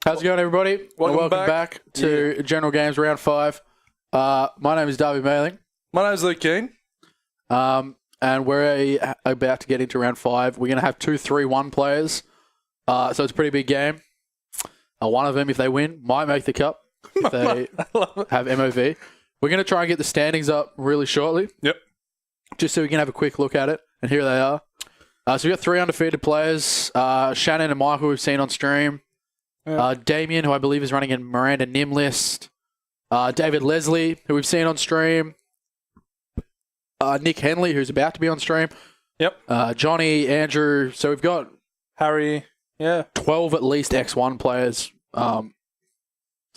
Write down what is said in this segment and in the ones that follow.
How's it going, everybody? Welcome back to General Games Round 5. My name is Darby Mailing. My name's Luke Keane. And we're about to get into Round 5. We're going to have 2 3-1 players. So it's a pretty big game. One of them, if they win, might make the cup if they have MOV. We're going to try and get the standings up really shortly. Yep. Just so we can have a quick look at it. And here they are. So we've got 3 undefeated players. Shannon and Michael we've seen on stream. Yeah. Damien, who I believe is running in Miranda Nim list. David Leslie, who we've seen on stream. Nick Henley, who's about to be on stream. Yep. Johnny, Andrew. So we've got Harry. Yeah. 12 at least X1 players. So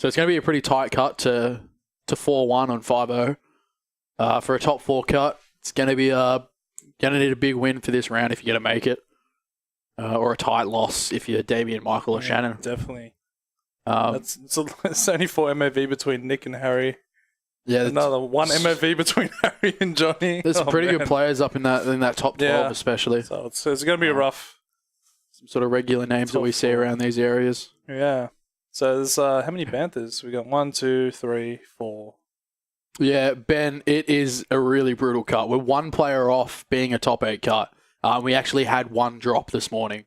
it's going to be a pretty tight cut to 4-1 on 5-0. For a top 4 cut, it's going to be going to need a big win for this round if you're going to make it. Or a tight loss if you're Damien, Michael, or Shannon. Definitely. It's only 4 MOV between Nick and Harry. Yeah, another 1 MOV between Harry and Johnny. There's some pretty good players up in that top 12, especially. So it's going to be rough. Some sort of regular names that we see around these areas. Yeah. So there's how many Banthas? We got 1, 2, 3, 4. Yeah, Ben, it is a really brutal cut. We're 1 player off being a top 8 cut. We actually had 1 drop this morning.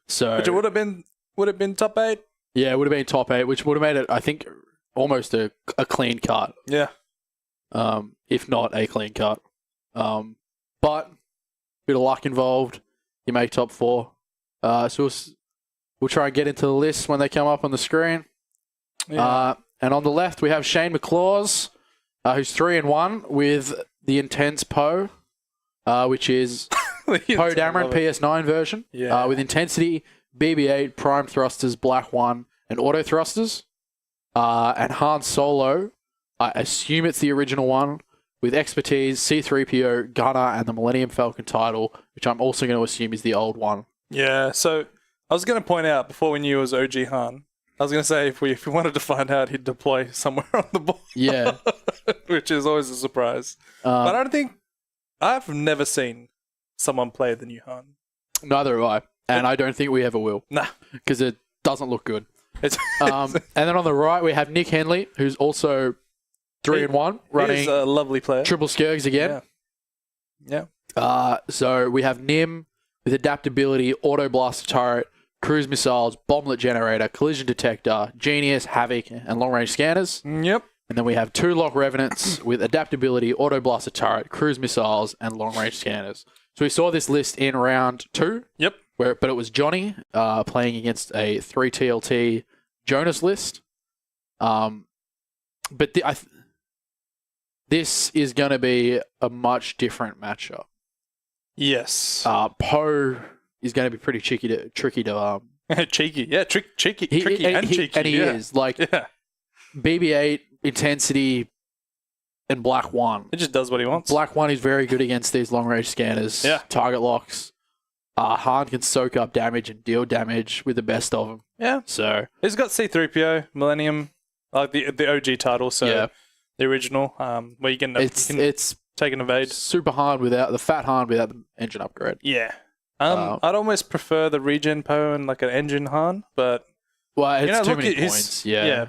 So Which it would have been top 8? Yeah, it would have been top 8, which would have made it, I think, almost a clean cut. Yeah. If not a clean cut. But bit of luck involved. You make top 4. So we'll try and get into the list when they come up on the screen. Yeah. And on the left, we have Shane McClaws, who's 3-1 with the Intense Poe, which is Poe Dameron PS9 version. Yeah. With Intensity, BB-8, Prime Thrusters, Black 1, and Auto Thrusters. And Han Solo, I assume it's the original one, with Expertise, C-3PO, Gunner, and the Millennium Falcon title, which I'm also going to assume is the old one. Yeah, so I was going to point out, before we knew it was OG Han, I was going to say if we wanted to find out, he'd deploy somewhere on the board. Yeah. Which is always a surprise. But I've never seen someone play the new Han. Neither have I. And I don't think we ever will. Nah. Because it doesn't look good. And then on the right, we have Nick Henley, who's also 3-1, running He's a lovely player. triple Skirgs again. Yeah. So we have Nim with Adaptability, Auto Blaster Turret, Cruise Missiles, Bomblet Generator, Collision Detector, Genius, Havoc, and Long Range Scanners. Yep. And then we have 2 Lock Revenants with Adaptability, Auto Blaster Turret, Cruise Missiles, and Long Range Scanners. So we saw this list in round 2. Yep. But it was Johnny playing against a 3 TLT Jonas list. But this is going to be a much different matchup. Yes. Poe is going to be pretty tricky to cheeky. Yeah, tricky and cheeky. And he is. Like, BB-8, Intensity, and Black 1. It just does what he wants. Black 1 is very good against these long-range scanners. Yeah. Target locks. Han can soak up damage and deal damage with the best of them. Yeah. So he's got C-3PO, Millennium, like the OG title, so the original, where you can take an evade. Super Han without the fat Han without the engine upgrade. Yeah. I'd almost prefer the regen Poe and like an engine Han, but it's too many points. Yeah.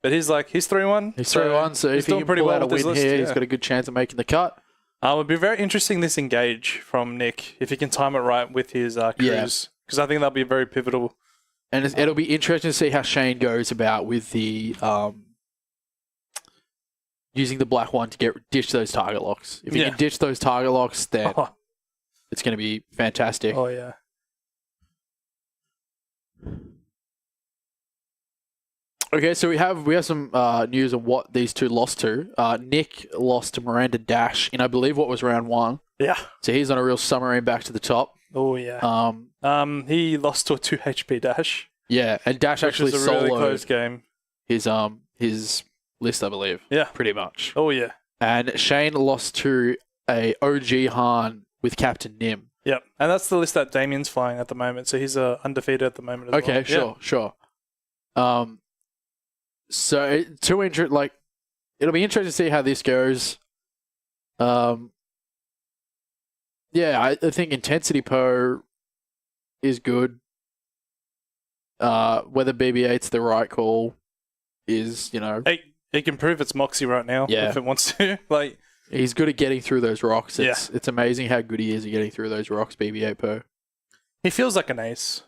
But he's 3-1. He's 3-1, so if he can pull out a win here, he's got a good chance of making the cut. It would be very interesting, this engage from Nick, if he can time it right with his cruise. Because I think that'll be very pivotal. And it'll be interesting to see how Shane goes about with the using the Black 1 to ditch those target locks. If he can ditch those target locks, then it's going to be fantastic. Oh, yeah. Okay, so we have some news on what these 2 lost to. Nick lost to Miranda Dash in, I believe, what was round 1. Yeah. So he's on a real submarine back to the top. Oh, yeah. He lost to a 2 HP Dash. Yeah, and Dash actually was a really close soloed game. his list, I believe. Yeah. Pretty much. Oh, yeah. And Shane lost to a OG Han with Captain Nim. Yep. And that's the list that Damien's flying at the moment. So he's undefeated at the moment as well. Okay, sure. So it'll be interesting to see how this goes. Yeah, I think Intensity Poe is good. Whether BB-8's the right call is, It can prove its moxie right now if it wants to. Like, he's good at getting through those rocks. It's amazing how good he is at getting through those rocks, BB-8 Poe. He feels like an ace.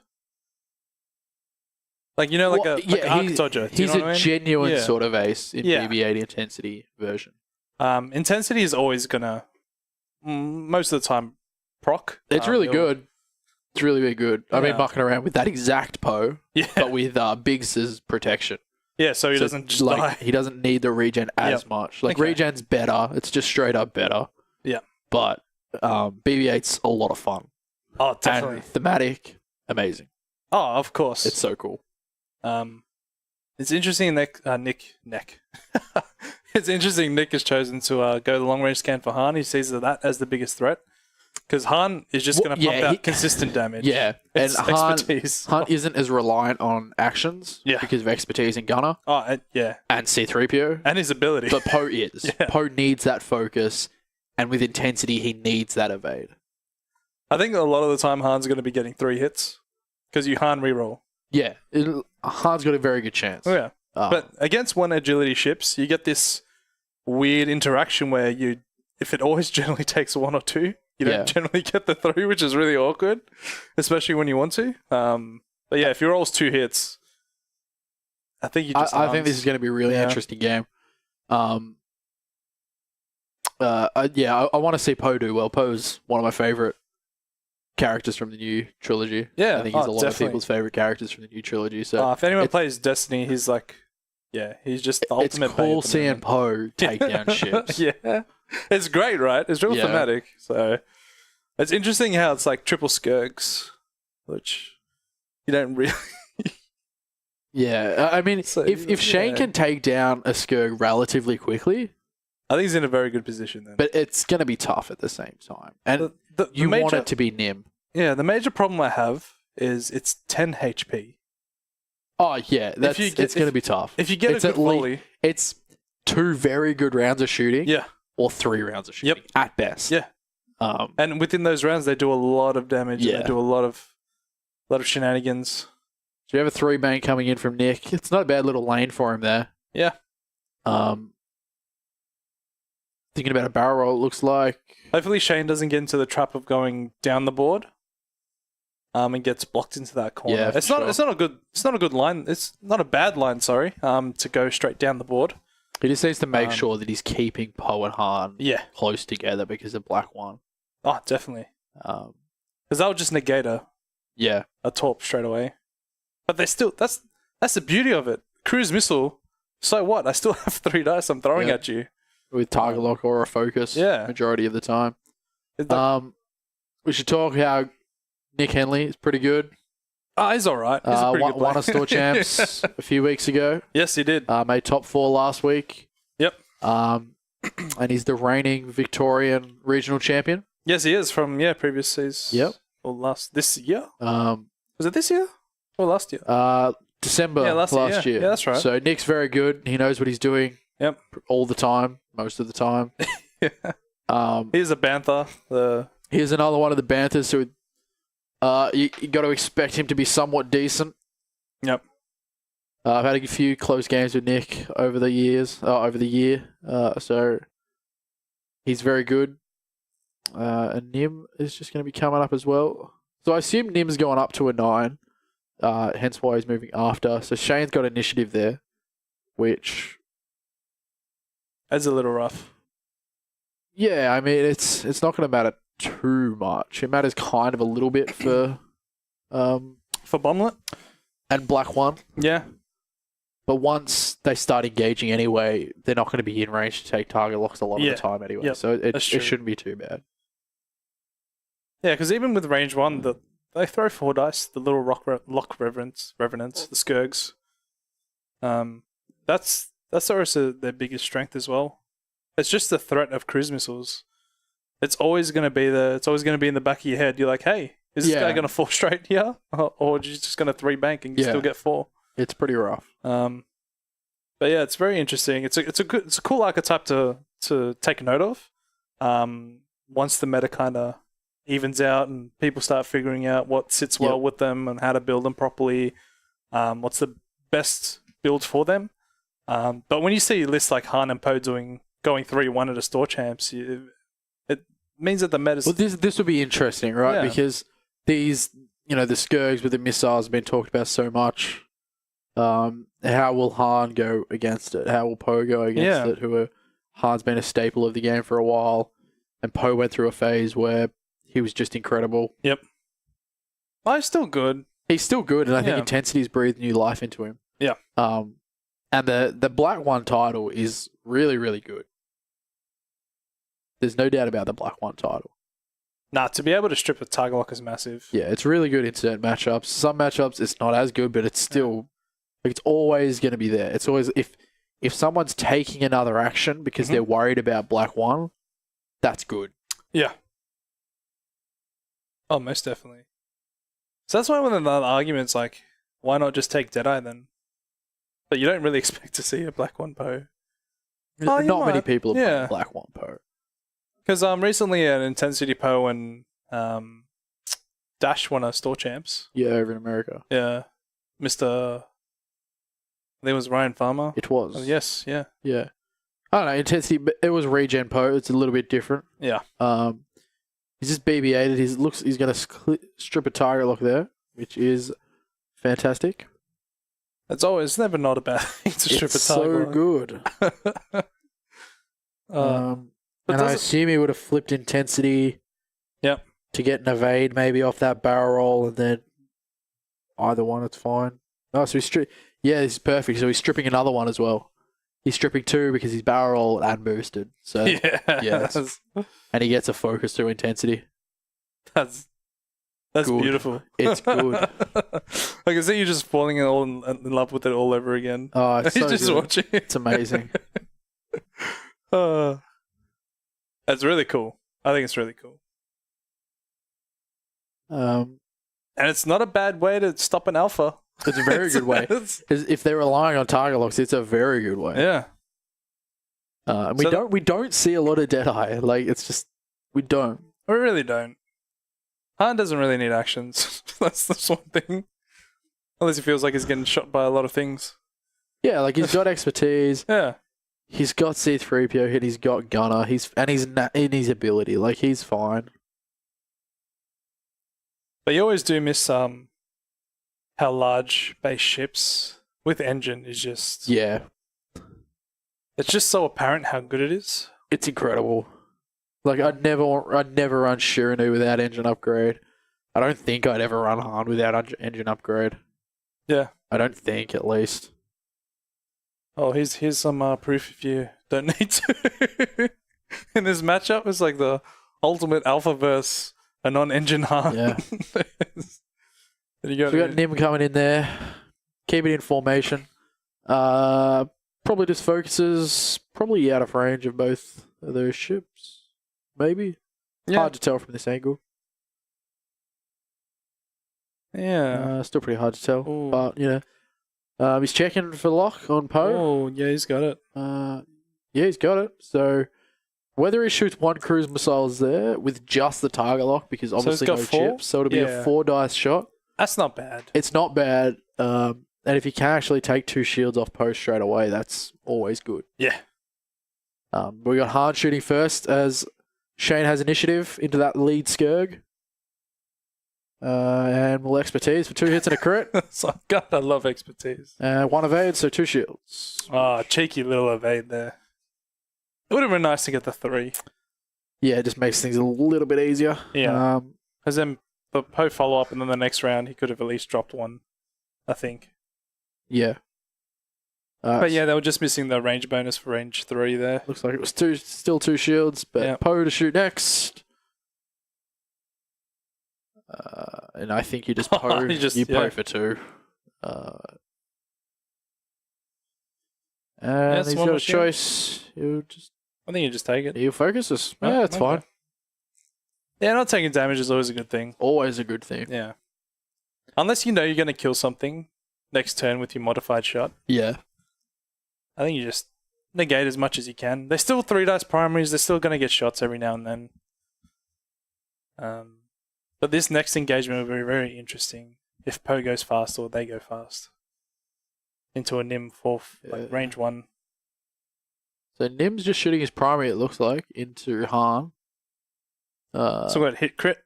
Like, like an arc dodger. He's a genuine sort of ace in BB-8 intensity version. Intensity is always going to, most of the time, proc. It's really good. It's really good. I've been mucking around with that exact Poe, but with Biggs' protection. Yeah, so he doesn't just die. He doesn't need the regen as much. Regen's better. It's just straight up better. Yeah. But BB-8's a lot of fun. Oh, definitely. And thematic, amazing. Oh, of course. It's so cool. It's interesting Nick it's interesting Nick has chosen to go the long range scan for Han. He sees that as the biggest threat. Because Han is just going to pump out consistent damage. Yeah, and expertise. Han isn't as reliant on actions because of expertise in Gunner. Oh, and C-3PO. And his ability. But Poe is. Yeah. Poe needs that focus, and with intensity, he needs that evade. I think a lot of the time Han's going to be getting 3 hits because you Han reroll. Yeah, Han's got a very good chance. Oh, yeah. But against 1 agility ships, you get this weird interaction where if it always generally takes 1 or 2, you don't generally get the 3, which is really awkward, especially when you want to. But yeah, if you rolls 2 hits, I think you just. I think this is going to be a really interesting game. I want to see Poe do well. Poe's one of my favorite characters from the new trilogy. Yeah, I think he's a lot of people's favorite characters from the new trilogy. So if anyone plays Destiny, he's like, he's just the ultimate. It's cool seeing Poe take down ships. Yeah. It's great, right? It's real thematic. So it's interesting how it's like triple skirks, which you don't really. Yeah, I mean, so, if Shane can take down a skirk relatively quickly, I think he's in a very good position then. But it's going to be tough at the same time, and you want it to be Nim. Yeah, the major problem I have is it's 10 HP. Oh yeah, it's going to be tough. If you get a good volley, it's 2 very good rounds of shooting. Yeah. Or 3 rounds of shooting at best. Yeah. And within those rounds, they do a lot of damage. Yeah. And they do a lot of shenanigans. So you have a 3-bank coming in from Nick. It's not a bad little lane for him there. Yeah. Thinking about a barrel roll, it looks like. Hopefully Shane doesn't get into the trap of going down the board. And gets blocked into that corner. Yeah, it's not a good line. It's not a bad line, sorry. To go straight down the board. He just needs to make sure that he's keeping Poe and Han close together because of Black One. Oh, definitely. Because that would just negate a torp straight away. But they still that's the beauty of it. Cruise missile. So what? I still have 3 dice I'm throwing at you with target lock or a focus. Majority of the time. We should talk how Nick Henley is pretty good. He's all right. He's a pretty good player. Won a store champs a few weeks ago. Yes, he did. Made top 4 last week. Yep. And he's the reigning Victorian regional champion. Yes, he is from previous season. Yep. Or this year. Was it this year or last year? December last year. Yeah, that's right. So Nick's very good. He knows what he's doing. Yep. All the time, most of the time. He's a banther. Here's another one of the banthers. So you got to expect him to be somewhat decent. Yep. I've had a few close games with Nick over the year. So he's very good. And Nim is just going to be coming up as well. So I assume Nim's going up to a 9. Hence why he's moving after. So Shane's got initiative there, which is a little rough. Yeah, I mean it's not going to matter too much. It matters kind of a little bit for Bomblet and Black One. Yeah. But once they start engaging anyway, they're not going to be in range to take target locks a lot of the time anyway. Yep. So it shouldn't be too bad. Yeah, because even with range 1, they throw 4 dice. The little lock revenants, the Skirgs. That's also their biggest strength as well. It's just the threat of cruise missiles. It's always going to be in the back of your head. You're like, hey, is this guy going to 4 straight here, or are you just going to 3 bank and still get 4? It's pretty rough. But yeah, it's very interesting. It's a cool archetype to take note of. Once the meta kind of evens out and people start figuring out what sits well with them and how to build them properly, what's the best build for them. But when you see lists like Han and Poe going 3-1 at a store champs, it means that the meta's... Well, this would be interesting, right? Yeah. Because these, the Skirgs with the missiles have been talked about so much. How will Han go against it? How will Poe go against it? Han's been a staple of the game for a while, and Poe went through a phase where he was just incredible. Yep. Well, he's still good. He's still good, and I think Intensity's breathed new life into him. Yeah. And the Black One title is really, really good. There's no doubt about the Black One title. Nah, to be able to strip a Tiger Lock is massive. Yeah, it's really good in certain matchups. Some matchups it's not as good, but it's still it's always going to be there. It's always if someone's taking another action because they're worried about Black One, that's good. Yeah. Oh, most definitely. So that's why one of the arguments like, why not just take Deadeye then? But you don't really expect to see a Black One Poe. Not many people have played Black One Poe. Because recently an Intensity Poe and Dash won a store champs. Yeah, over in America. Yeah. I think it was Ryan Farmer. It was. Oh, yes, yeah. Yeah. I don't know, Intensity, but it was Regen Poe. It's a little bit different. Yeah. He's just BB-8'd. He's going to strip a Tiger Lock there, which is fantastic. It's never not a bad thing to strip a Tiger Lock. So good. And I assume he would have flipped Intensity to get an evade maybe off that barrel roll, and then either one, it's fine. Oh, so this is perfect. So he's stripping another one as well. He's stripping two because he's barrel roll and boosted. So and he gets a focus through Intensity. That's good. Beautiful. It's good. I can see you just falling in love with it all over again. Oh, it's so just good. watching it. It's amazing. That's really cool. I think it's really cool. And it's not a bad way to stop an alpha. It's a very good way. If they're relying on Tiger Locks, it's a very good way. Yeah. And we don't see a lot of Deadeye. Like, it's just we don't. We really don't. Han doesn't really need actions. That's one thing. Unless he feels like he's getting shot by a lot of things. Yeah, like he's got expertise. Yeah. He's got C-3PO hit. He's got Gunner. He's in his ability. Like, he's fine. But you always do miss how large base ships with engine is just... Yeah. It's just so apparent how good it is. It's incredible. Like, I'd never run Shirinu without engine upgrade. I don't think I'd ever run Han without engine upgrade. Yeah. I don't think, at least. Oh, here's some proof if you don't need to. In this matchup, it's like the ultimate alpha versus a non-engine Han. Yeah. We got Nim coming in there. Keep it in formation. Probably just focuses probably out of range of both of those ships. Maybe. Yeah. Hard to tell from this angle. Yeah. Still pretty hard to tell. Ooh. But, he's checking for lock on Poe. Oh, yeah, he's got it. Yeah, he's got it. So, whether he shoots one cruise missile there with just the target lock, because obviously no chips, so it'll be a 4 dice shot. That's not bad. It's not bad. And if you can actually take 2 shields off Poe straight away, that's always good. Yeah. We got Han shooting first as Shane has initiative into that lead Skirg. And we'll expertise for 2 hits and a crit. So, God, I love expertise. 1 evade, so 2 shields. Oh, cheeky little evade there. It would have been nice to get the 3. Yeah, it just makes things a little bit easier. Yeah. Because then the Poe follow up, and then the next round he could have at least dropped 1, I think. Yeah. But yeah, they were just missing the range bonus for range 3 there. Looks like it was still 2 shields, but Poe to shoot next. And I think you just Poe. You Poe for 2. And he's got a choice. I think you just take it. He'll focus us. Yeah, it's fine. Yeah, not taking damage is always a good thing. Always a good thing. Yeah. Unless you know you're going to kill something next turn with your modified shot. Yeah. I think you just negate as much as you can. They're still 3 dice primaries. They're still going to get shots every now and then. But this next engagement will be very interesting if Poe goes fast or they go fast. into a Nim fourth, like range 1. So Nim's just shooting his primary, it looks like, into Han. So we got hit crit.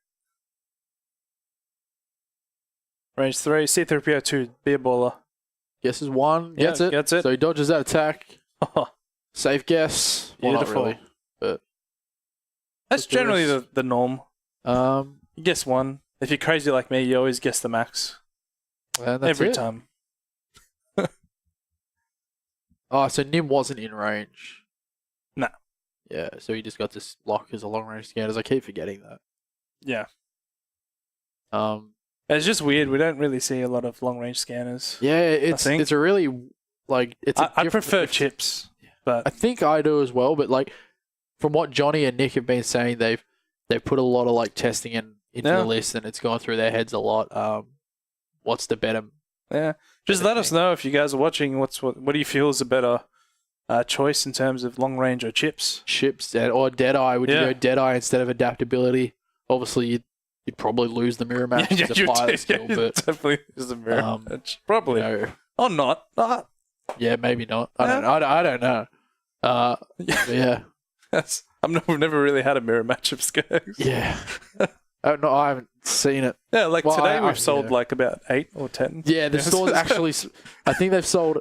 Range 3, C3PO 2, beer baller. Guesses 1, Yeah, gets it. gets it. So he dodges that attack. Safe guess. Well, not Beautiful. really, but That's generally the norm. and You guess 1. If you're crazy like me, you always guess the max. that's Every it. time. Oh, so Nim wasn't in range. No. Yeah, so he just got this lock as a long range scanners. I keep forgetting that. Yeah. It's It's just weird. We don't really see a lot of long range scanners. yeah, it's think. a really like it's. I prefer chips, but I think I do as well, but like from what Johnny and Nick have been saying, they've put a lot of like testing into the list, and it's gone through their heads a lot. What's the better? yeah. Just let us know if you guys are watching. What do you feel is a better choice in terms of long range or chips? Chips or Deadeye? Would you go Deadeye instead of adaptability? Obviously, you'd probably lose the mirror match as a pilot skill, but definitely is a mirror match. Probably. you know, Or not. yeah, maybe not. I don't know. But yeah. We've never really had a mirror match of Skirks. Yeah. No, I haven't seen it. Yeah, like Well, today I- we've sold like about 8 or 10. Yeah, the store's actually. I think they've sold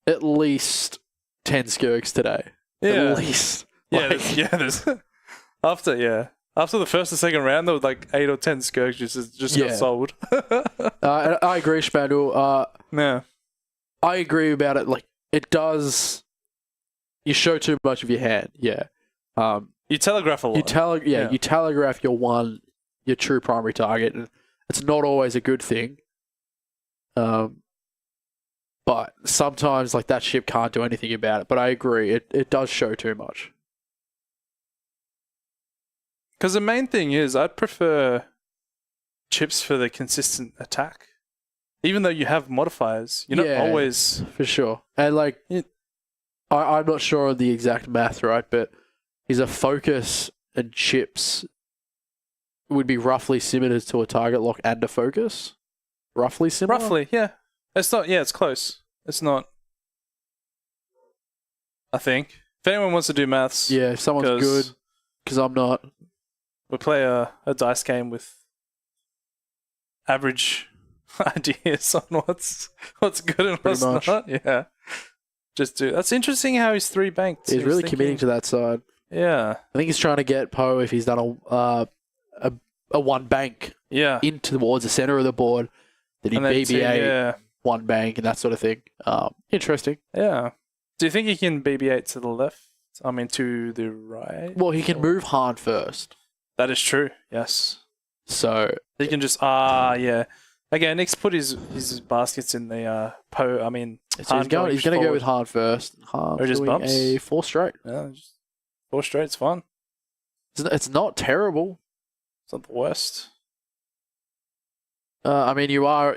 at least 10 Skirks today. Yeah. At least. Yeah, Like, there's after the first and second round, there was like 8 or 10 Skirks just got Yeah. sold. I agree, Spandul. Yeah. I agree about it. Like, it does. You show too much of your hand. Yeah. You telegraph a lot. You telegraph your true primary target, and it's not always a good thing. But sometimes like that ship can't do anything about it. But I agree, it does show too much. Because the main thing is, I'd prefer chips for the consistent attack. Even though you have modifiers, you're not always... For sure. And like, I'm not sure of the exact math, right? But is a focus and chips would be roughly similar to a target lock and a focus? Roughly similar? Roughly, yeah. It's not... Yeah, it's close. It's not... I think. If anyone wants to do maths... Yeah, if someone's good, because I'm not. We'll play a dice game with average ideas on what's good and what's not. Yeah. Just do. That's interesting how he's 3 banked. He's really committing to that side. Yeah. I think he's trying to get Poe, if he's done a 1 bank Yeah. in towards the center of the board, that he And then BB-8 1 bank and that sort of thing. Interesting. Yeah. Do you think he can BB-8 to the left? I mean, to the right? Well, he can move Han first. That is true. Yes. So He can just yeah. Again, Nick's put his baskets in the Poe. I mean, he's going to go with Han first. Han Or just doing bumps? a 4 straight. Yeah, just 4 straight's fun. It's not terrible. It's not the worst. I mean, you are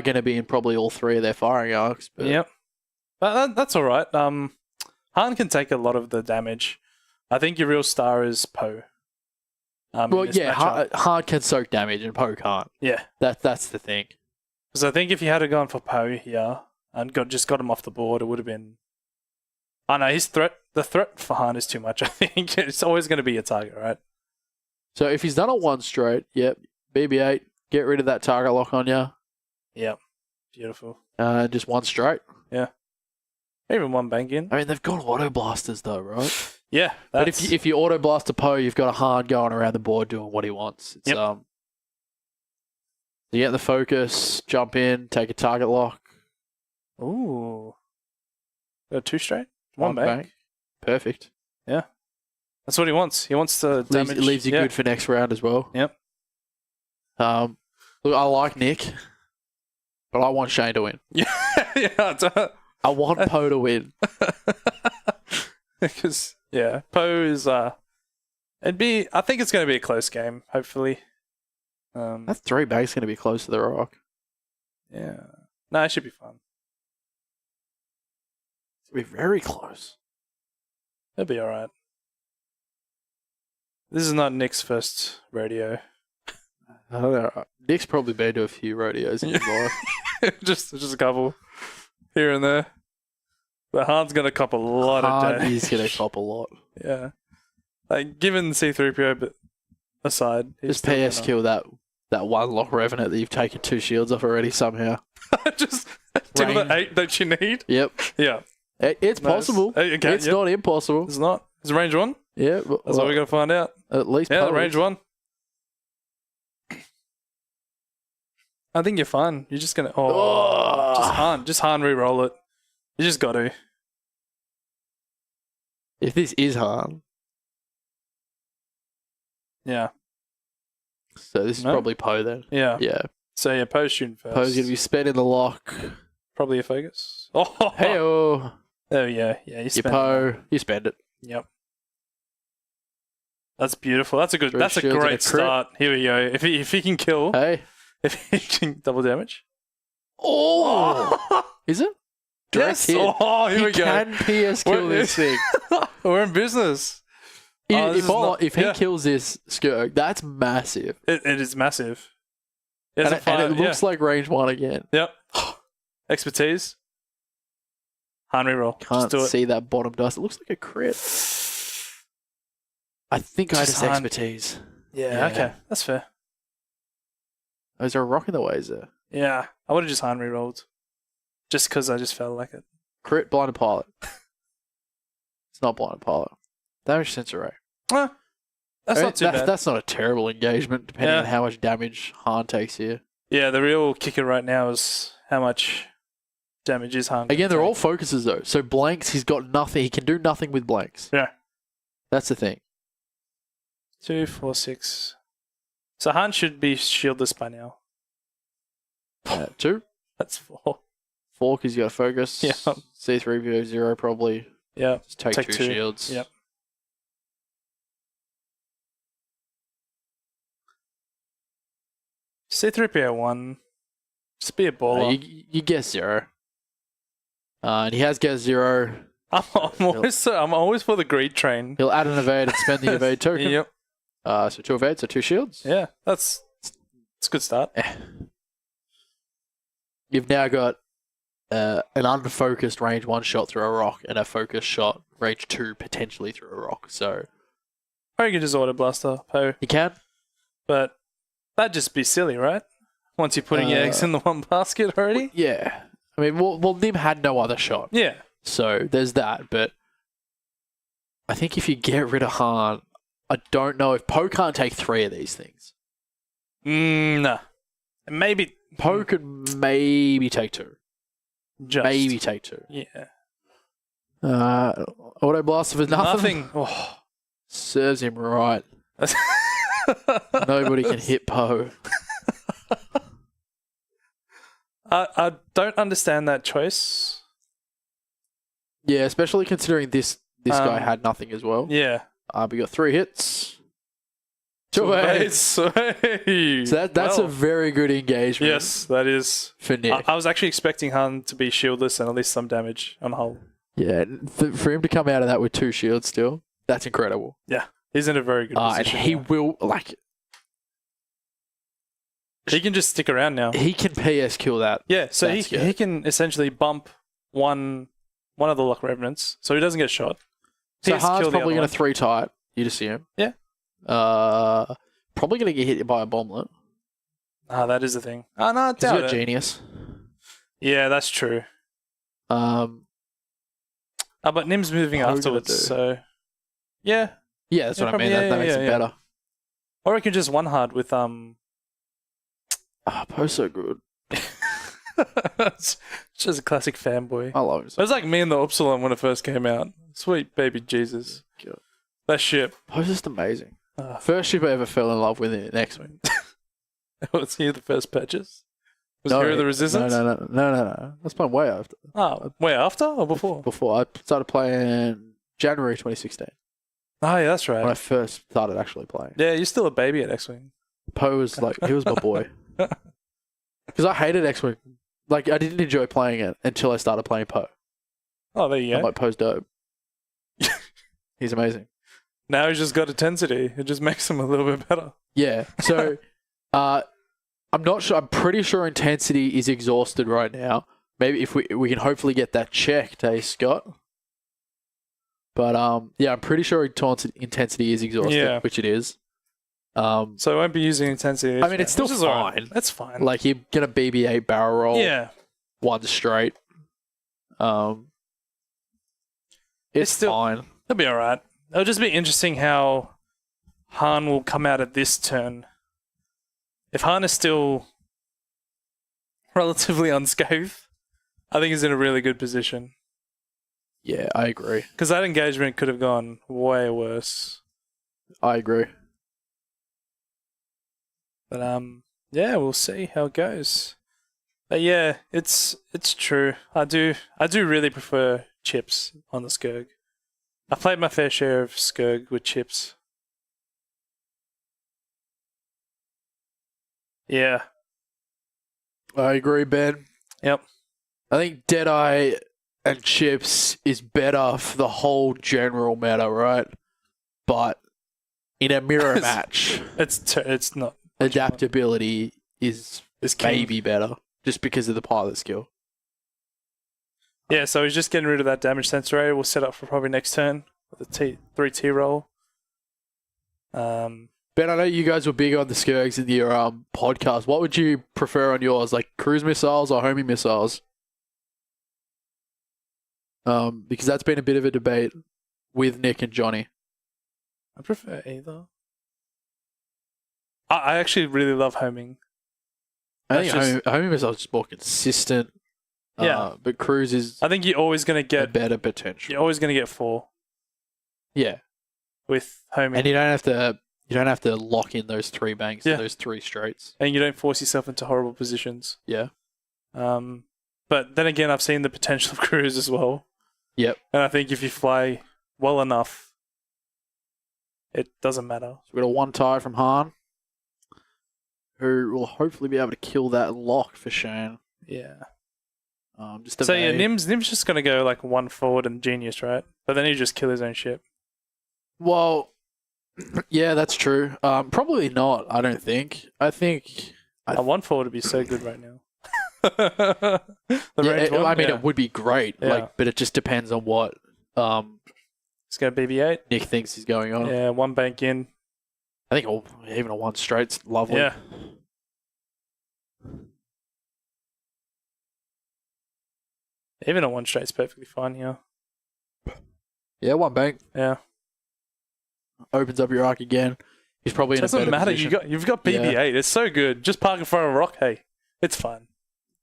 going to be in probably all 3 of their firing arcs. But Yep. But that's all right. Han can take a lot of the damage. I think your real star is Poe. Well, yeah, Han can soak damage and Poe can't. Yeah. That's the thing. Because I think if you had gone for Poe here and got him off the board, it would have been... I know, the threat for Han is too much, I think. It's always going to be a target, right? So if he's done it 1 straight, yep, BB-8, get rid of that target lock on you. Yep. Beautiful. Just 1 straight. Yeah. Even 1 bank in. I mean, they've got auto blasters though, right? Yeah. But if you auto blast a Poe, you've got a Han going around the board doing what he wants. It's, Yep. You get the focus, jump in, take a target lock. Ooh. Got 2 straight? 1 bank. Perfect. That's what he wants. He wants to damage. It leaves you good for next round as well. Yep. Look, I like Nick, but I want Shane to win. Yeah. Yeah. I want Poe to win. Because, yeah, Poe is... I think it's going to be a close game, hopefully. That 3 bank's going to be close to the rock. Yeah. No, it should be fun. It's going to be very close. It'll be alright. This is not Nick's first rodeo. I don't know. Nick's probably been to a few rodeos in his life. just a couple. here and there. But Han's going to cop a lot of Han damage. is going to cop a lot. Yeah. Like, given C-3PO but aside, he's Just still PS gonna- kill that one Lock Revenant that you've taken 2 shields off already somehow. Just till the Range. 8 that you need. Yep. Yeah. It's Nice. possible. Okay, It's yep. not impossible. It's not. It's range 1. Yeah. That's what we got to find out. At least Yeah, probably. range 1. I think you're fine. You're just going to... Oh. Just Han re-roll it. You just got to. If this is Han, Yeah. so this is No? probably Poe then. Yeah. Yeah. So, yeah, Poe's shooting first. Poe's going to be sped in the lock. Probably a focus. Oh, Hey-oh. there we go. Yeah, you You spend it. Poe. You spend it. Yep. That's beautiful. That's a good. Three That's a shields and a great crit. start. Here we go. If he can kill, Hey. if he can double damage. Oh. Is it? Direct Yes. hit. Oh, here He we go. can PS kill We're- this thing. We're in business. Oh, this If, is not- if he yeah. kills this Skirk, that's massive. It is massive. And it looks like range 1 again. Yep. Expertise. Han reroll. Can't Just do it. see that bottom dust. It looks like a crit. I think I Just just Han. expertise. Yeah, Yeah. Okay. That's fair. Oh, is there a rock in the way? Is there? Yeah. I would have just Han rerolled. Just because I just felt like it. Crit, blinded pilot. It's not blinded pilot. Damage sensor ray. That's not too bad. That's not a terrible engagement, depending Yeah. on how much damage Han takes here. Yeah, the real kicker right now is how much damage is Han. Again, they're gonna all focuses though. So blanks, he's got nothing. He can do nothing with blanks. Yeah. That's the thing. take. 2, 4, 6. So Han should be shieldless by now. 2. That's 4. 4 because you got focus. Yeah. C3PO 0 probably. Yeah. Just take Take 2 2. shields. Yep. C3PO 1. Just be a baller. You guess 0. And he has guessed 0. I'm always for the greed train. He'll add an evade and spend the evade token. Yep. So 2 evades, so 2 shields. Yeah, it's a good start. You've now got an unfocused range 1 shot through a rock and a focused shot range 2 potentially through a rock. So Or you could just auto blaster Poe, you can. but that'd just be silly, right? Once you're putting your eggs in the one basket already. Yeah. I mean, well, Nim had no other shot. Yeah. So there's that. But I think if you get rid of Han, I don't know if Poe can't take 3 of these things. Nah. Maybe. Poe could maybe take 2. Just. Maybe take 2. Yeah. Auto blaster for nothing. Nothing. Oh. Serves him right. Nobody can hit Poe. I don't understand that choice. Yeah, especially considering this guy had nothing as well. Yeah. We got 3 hits. 2 evades. Hey. So that's a very good engagement. Yes, that is. For Nick. I was actually expecting Han to be shieldless and at least some damage on hull. Yeah, for him to come out of that with 2 shields still, that's incredible. Yeah. He's in a very good And position. he now. will, like, He can just stick around now. he can PS kill that. Yeah, so That's good. he can essentially bump one of the Lock Revenants, so he doesn't get shot. So PS Han's kill the probably other going to 3 tight. You'd assume. Yeah. Probably going to get hit by a bomblet. That is the thing. No, I Because he's doubt got it. genius. Yeah, that's true. Um, But Nim's moving Poe gonna afterwards, do? so yeah. yeah, that's Yeah, what I probably, mean. yeah, That makes yeah, it yeah. better. Or he can just one hard with Poe's so good. it's just a classic fanboy. I love him. It was like me and the Upsilon when it first came out. Sweet baby Jesus. God. That ship. Poe's just amazing. Ah. First ship I ever fell in love with in X-Wing. Was he the first purchase? Was Hero of the Resistance? No. That's playing way after. Oh, way after or before? Before I started playing January 2016. Oh, yeah, that's When I right. first started actually playing. Yeah, you're still a baby at X-Wing. Poe was like, he was my boy. Because I hated X-Wing. Like, I didn't enjoy playing it until I started playing Poe. Oh, there you I'm go. like, Poe's dope. He's amazing. Now he's just got intensity. It just makes him a little bit better. Yeah. So, I'm not sure. I'm pretty sure intensity is exhausted right now. maybe if we can hopefully get that checked, eh, Scott? But yeah, I'm pretty sure taunt intensity is exhausted, which it is. So I won't be using intensity. I mean, it's still fine. Right. That's fine. Like, you're gonna BB-8 barrel roll. Yeah. One straight. It's still fine. It'll be alright. It'll just be interesting how Han will come out at this turn. If Han is still relatively unscathed, I think he's in a really good position. Yeah, I agree. Because that engagement could have gone way worse. I agree. But yeah, we'll see how it goes. But yeah, it's true. I do really prefer chips on the Skirg. I've played my fair share of Skirg with chips. Yeah. I agree, Ben. Yep. I think Deadeye and chips is better for the whole general meta, right? But in a mirror match, it's not. Adaptability is maybe better just because of the pilot skill. Yeah, so he's just getting rid of that damage sensor area. We'll set up for probably next turn with the 3T roll. Ben, I know you guys were big on the Skirgs in your podcast. What would you prefer on yours, like cruise missiles or homing missiles? Because that's been a bit of a debate with Nick and Johnny. I prefer either. I actually really love homing. I think homing missiles is more consistent. Yeah, but cruise is. I think you're always going to get a better potential. You're always going to get 4. Yeah, with homing, and you don't have to lock in those 3 banks and those 3 straights, and you don't force yourself into horrible positions. Yeah. But then again, I've seen the potential of cruise as well. Yep. And I think if you fly well enough, it doesn't matter. So we got a 1 tie from Han, who will hopefully be able to kill that lock for Shane. Yeah. So yeah, Nim's just gonna go like 1 forward and genius, right? But then he just kill his own ship. Well, yeah, that's true. Probably not. I don't think. I think A 1 forward would be so good right now. It would be great. Yeah. But it just depends on what Let's go BB-8. Nick thinks is going on. Yeah, 1 bank in. I think even a 1 straight's lovely. Yeah. Even a 1 straight's perfectly fine here. Yeah, 1 bank. Yeah. Opens up your arc again. He's probably in a better position. You've got BB-8. Yeah. It's so good. Just park in front of a rock. Hey, it's fun.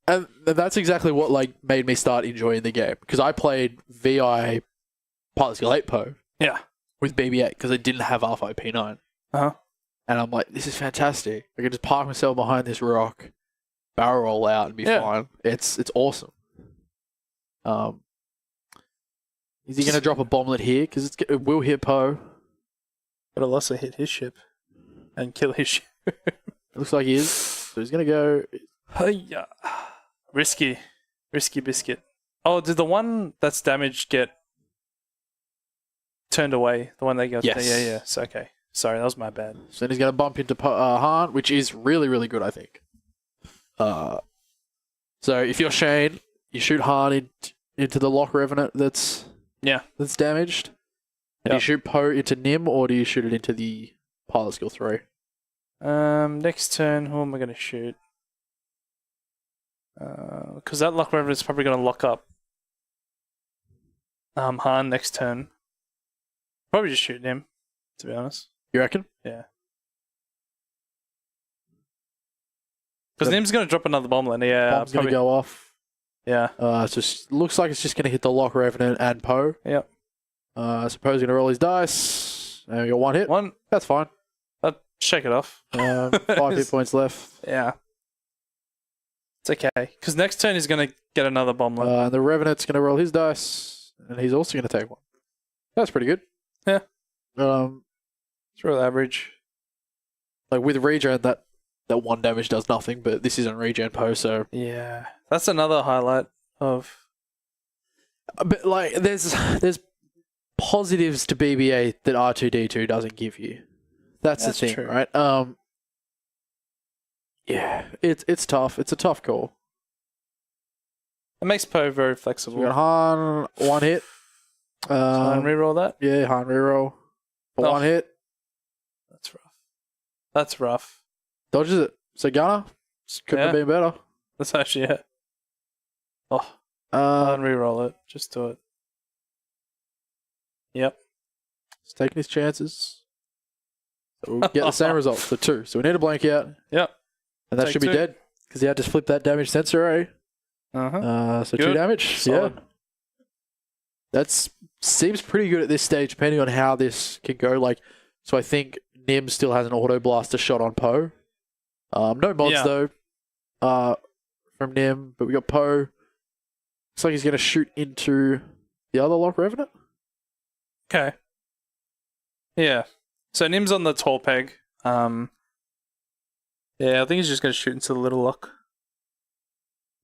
And that's exactly what made me start enjoying the game, because I played VI Pilot Skill 8 Po. Yeah. With BB-8 because I didn't have R5 P9. Uh-huh. And I'm like, this is fantastic. I can just park myself behind this rock, barrel roll out, and be fine. It's awesome. Is he going to drop a bomblet here? Because it will hit Poe. But it'll also hit his ship and kill his ship. It looks like he is. So he's going to go. Hiya. Risky biscuit. Oh, did the one that's damaged get turned away? The one that got... Yes. Yeah. So, okay. Sorry, that was my bad. So then he's going to bump into Han, which is really, really good, I think. So if you're Shane, you shoot Han into the lock revenant that's damaged. And do you shoot Poe into Nim, or do you shoot it into the Pilot Skill 3? Next turn, who am I going to shoot? Because that lock revenant is probably going to lock up Han next turn. Probably just shoot Nim, to be honest. You reckon? Yeah. Because Nim's going to drop another bomblet. Yeah, bomb's going to go off. Yeah. So looks like it's just going to hit the lock revenant and Poe. Yep. I suppose he's going to roll his dice. And we got 1 hit. 1. That's fine. Shake it off. 5 hit points left. Yeah. It's okay. Because next turn he's going to get another bomblet. And the revenant's going to roll his dice. And he's also going to take 1. That's pretty good. Yeah. It's real average. Like with regen, that 1 damage does nothing, but this isn't regen Poe, so... Yeah. That's another highlight of... But, like, there's positives to BB-8 that R2-D2 doesn't give you. That's the thing, true. right? Yeah, it's tough. It's a tough call. It makes Poe very We flexible. got Han, one hit. And reroll that. Yeah, Han reroll. For Oh. one hit. That's rough. That's rough. Dodges it. So Gunner, couldn't have Yeah. been better. That's actually it. Oh, Um, reroll it. Just do it. Yep. he's taking his chances. So we'll get the same result. So 2. So we need a blank out. Yep. And that Take should be 2. dead. Because he had to flip that damage sensor array. Uh-huh. So Good. 2 damage. Solid. Yeah. That seems pretty good at this stage, depending on how this can go. Like, so I think Nim still has an auto blaster shot on Poe. No mods Yeah. though. From Nim, but we got Poe. Looks like he's going to shoot into the other Lock Revenant. Okay. Yeah. So Nim's on the tall peg. Yeah, I think he's just going to shoot into the little lock.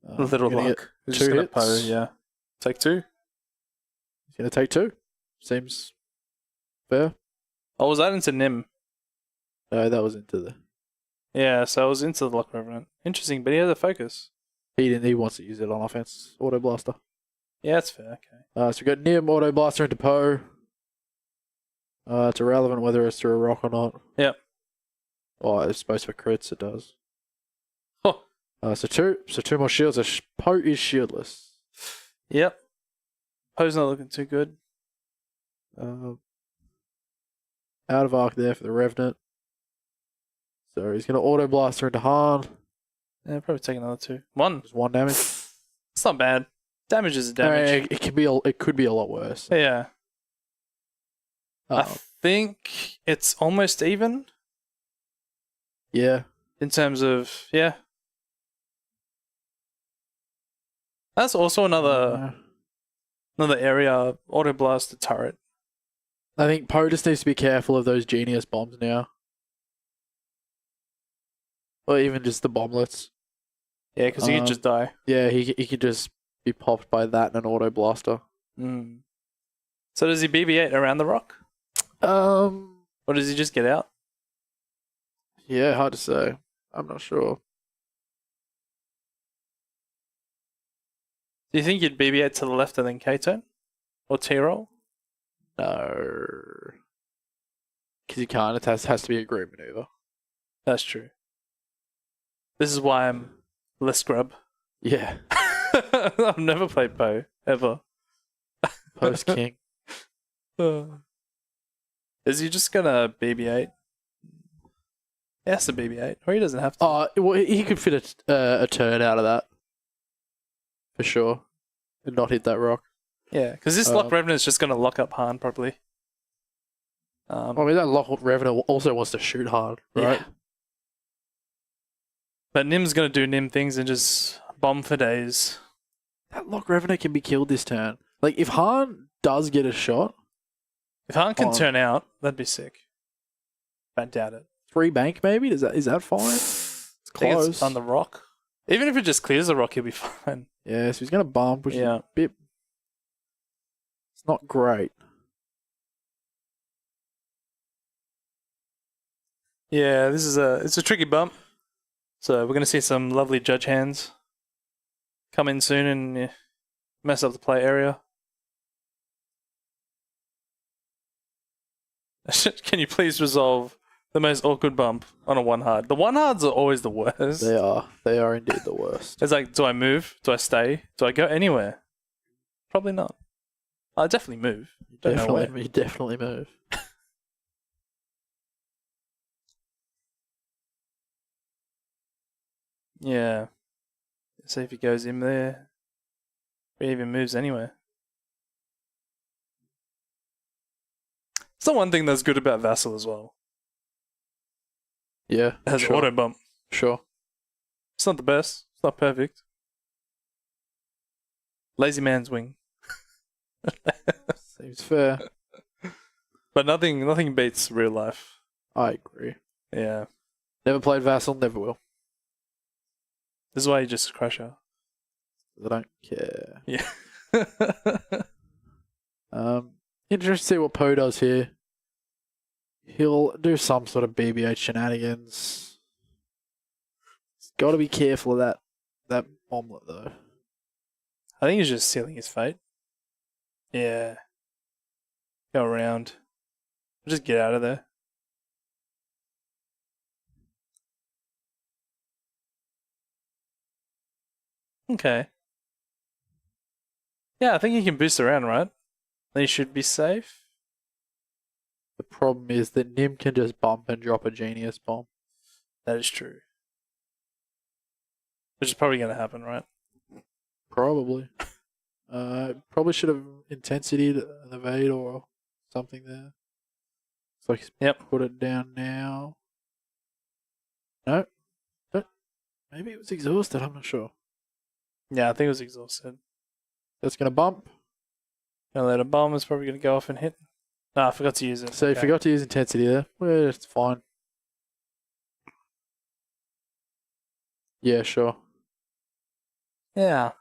The little gonna lock. He's 2 just gonna hits. Poe, yeah. Take 2. He's going to take 2. Seems fair. Oh, was that into Nim? No, that was into the. Yeah, so I was into the Lock Revenant. Interesting, but he has a focus. He didn't. He wants to use it on offense. Auto blaster. Yeah, that's fair. Okay. So we got Nim auto blaster into Poe. It's irrelevant whether it's through a rock or not. Yep. Oh, I suppose for crits it does. Oh. So 2 more shields. Poe is shieldless. Yep. Poe's not looking too good. Out of arc there for the Revenant. So he's going to auto blaster into Han. Yeah, probably take another 2. 1. Just 1 damage. It's not bad. Damage is damage. It could be a lot worse. Yeah. I Oh, think it's almost even yeah. in terms of, yeah. That's also another area, auto blaster turret. I think Poe just needs to be careful of those genius bombs now. Or even just the bomblets. Yeah, because he can just die. Yeah, he could just be popped by that and an auto blaster. Mm. So does he BB-8 around the rock? Or does he just get out? Yeah, hard to say. I'm not sure. Do you think you'd BB-8 to the left and then K-turn? Or T-roll? No. Because you can't. It has to be a group maneuver. That's true. This is why I'm less scrub. Yeah. I've never played Poe, ever. Post King. Is he just gonna BB-8? He has to BB-8, or he doesn't have to. Well, he could fit a turn out of that. For sure. And not hit that rock. Yeah, because this Lock Revenant's just gonna lock up Han, probably. I mean, that Lock Revenant also wants to shoot hard, right? Yeah. But Nim's gonna do Nim things and just bomb for days. That Lock Revenant can be killed this turn. Like, if Han does get a shot, If Han can turn out, that'd be sick. I doubt it. 3 bank maybe? Is that fine? It's I think close. it's on the rock. Even if it just clears the rock, he'll be fine. Yeah, so he's going to bump, which is Yeah. a bit... It's not great. Yeah, it's a tricky bump. So we're gonna see some lovely judge hands come in soon and mess up the play area. Can you please resolve the most awkward bump on a 1-hard? The 1-hards are always the worst. They are. They are indeed the worst. It's like, do I move? Do I stay? Do I go anywhere? Probably not. I'll definitely move. Don't know where. You definitely move. Yeah. See if he goes in there. Or he even moves anywhere. It's the one thing that's good about Vassal as well. Yeah, It has sure. auto bump. Sure. It's not the best. It's not perfect. Lazy man's wing. Seems fair. But nothing beats real life. I agree. Yeah. Never played Vassal, never will. This is why you just crush her. I don't care. Yeah. Interesting to see what Poe does here. He'll do some sort of BB-8 shenanigans. He's got to be careful of that omelette, though. I think he's just sealing his fate. Yeah. Go around. Just get out of there. Okay. Yeah, I think he can boost around, right? Then he should be safe. The problem is that Nim can just bump and drop a Genius Bomb. That is true. Which is probably going to happen, right? Probably. Probably should have intensity to an evade or something there. Looks like he's put it down now. No. Maybe it was exhausted, I'm not sure. Yeah, I think it was exhausted. That's going to bump. Gonna let a bomb. Is probably going to go off and hit. No, I forgot to use it. So you forgot to use intensity there. Well, it's fine. Yeah, sure. Yeah.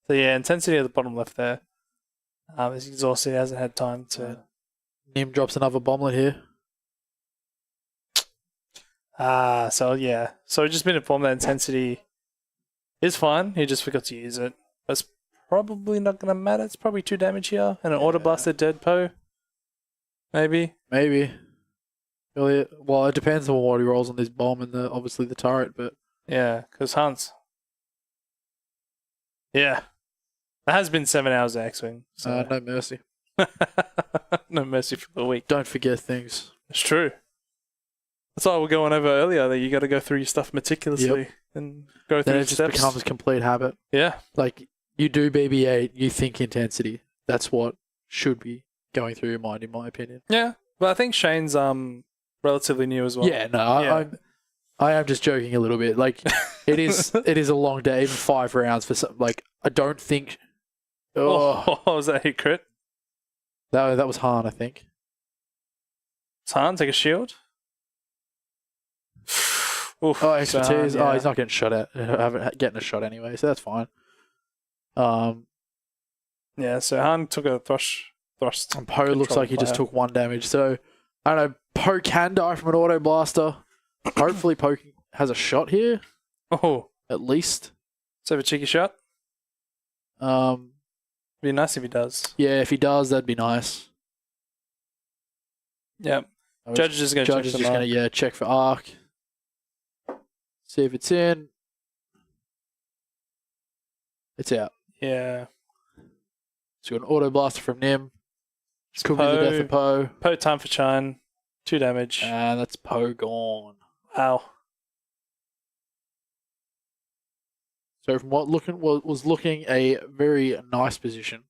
So yeah, intensity at the bottom left there. He's exhausted. He hasn't had time to. Nim drops another bomblet here. So yeah. So we've just been informed that intensity is fine. He just forgot to use it. That's probably not going to matter. It's probably 2 damage here. And an Auto Blaster dead Poe. Maybe. Really, well, it depends on what he rolls on this bomb and obviously the turret, but... Yeah, because Hans. Yeah. It has been 7 hours of X-Wing. So. No mercy. No mercy for the weak. Don't forget things. It's true. That's why we were going over earlier, that you got to go through your stuff meticulously and go through then it just steps. becomes a complete habit. Yeah. Like, you do BB-8, you think intensity. That's what should be going through your mind, in my opinion. Yeah, but I think Shane's relatively new as well. Yeah, no, I am just joking a little bit. Like, it is a long day, even 5 rounds for some. Like, I don't think. Oh, was that a hit crit? That was Han, I think. It's Han, take a shield. Oof, expertise. yeah. Oh, he's not getting shot at. Getting a shot anyway, so that's fine. Yeah, so Han took a thrust. And Poe looks like he just took 1 damage. So, I don't know. Poe can die from an Auto Blaster. Hopefully, Poe has a shot here. Oh. At least. So, have a cheeky shot? Be nice if he does. Yeah, if he does, that'd be nice. Yep. Judge is just going to check for arc. See if it's in. It's out. Yeah. So we got an Auto Blaster from Nim. Could be the death of Poe. Poe time for Chine. 2 damage. And that's Poe gone. Ow. So from what was looking a very nice position.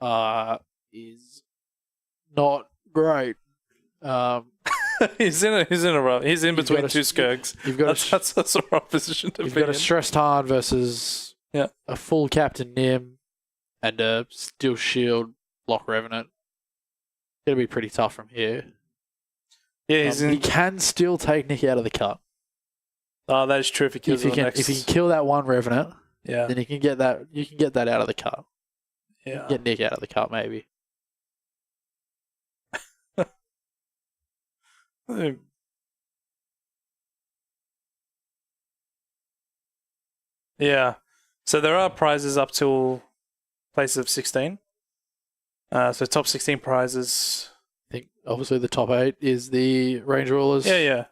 Yeah. Is not great. He's in a rough. He's in between 2 Skirks. That's a rough position to be in. You've got a stressed Han versus a full Captain Nim and a Steel Shield Lock Revenant. It'll be pretty tough from here. Yeah, he can still take Nick out of the cut. Oh, that is true. If he kills if he can kill that 1 Revenant, then he can get that. You can get that out of the cut. Yeah, get Nick out of the cut, maybe. Yeah. So there are prizes up till place of 16. So top 16 prizes. I think obviously the top 8 is the Range Rulers. Yeah.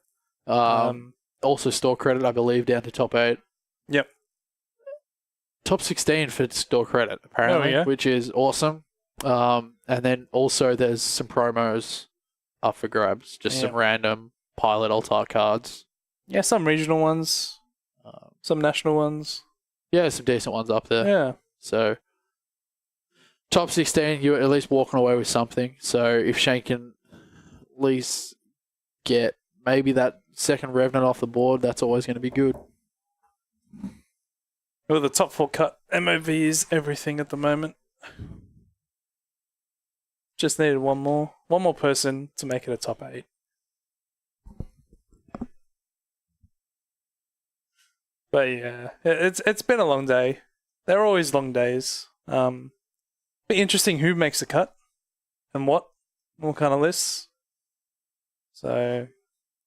Also store credit, I believe, down to top 8. Yep. Top 16 for store credit, apparently, which is awesome. And then also there's some promos up for grabs, just some random pilot altar cards. Yeah, some regional ones, some national ones. Yeah, some decent ones up there. Yeah. So top 16, you're at least walking away with something. So if Shane can at least get maybe that 2nd Revenant off the board, that's always going to be good. Well, the top 4 cut MOV is everything at the moment. Just needed one more person to make it a top 8. But yeah, it's been a long day. They're always long days. Be interesting who makes the cut and what kind of lists. So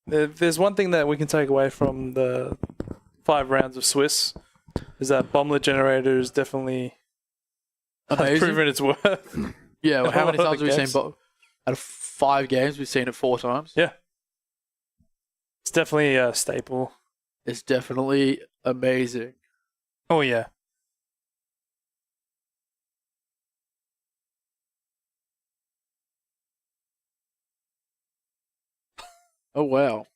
there's one thing that we can take away from the 5 rounds of Swiss Because that bomblet generator is definitely has Amazing. proven its worth. Yeah, well, how many All times have we the seen out of 5 games, we've seen it 4 times? Yeah. It's definitely a staple. It's definitely amazing. Oh, yeah. Oh, wow.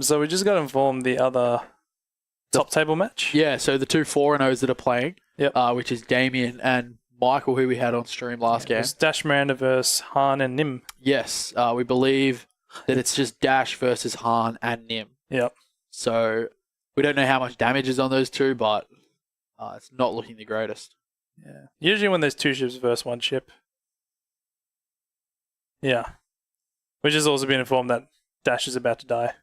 So we just got informed the other top table match. Yeah, so the 2 4-0s that are playing, Yep. Which is Damien and Michael, who we had on stream last game. It's Dash Miranda versus Han and Nim. Yes, we believe that it's just Dash versus Han and Nim. Yep. So we don't know how much damage is on those two, but it's not looking the greatest. Yeah. Usually when there's 2 ships versus 1 ship. Yeah. Which has also been informed that Dash is about to die.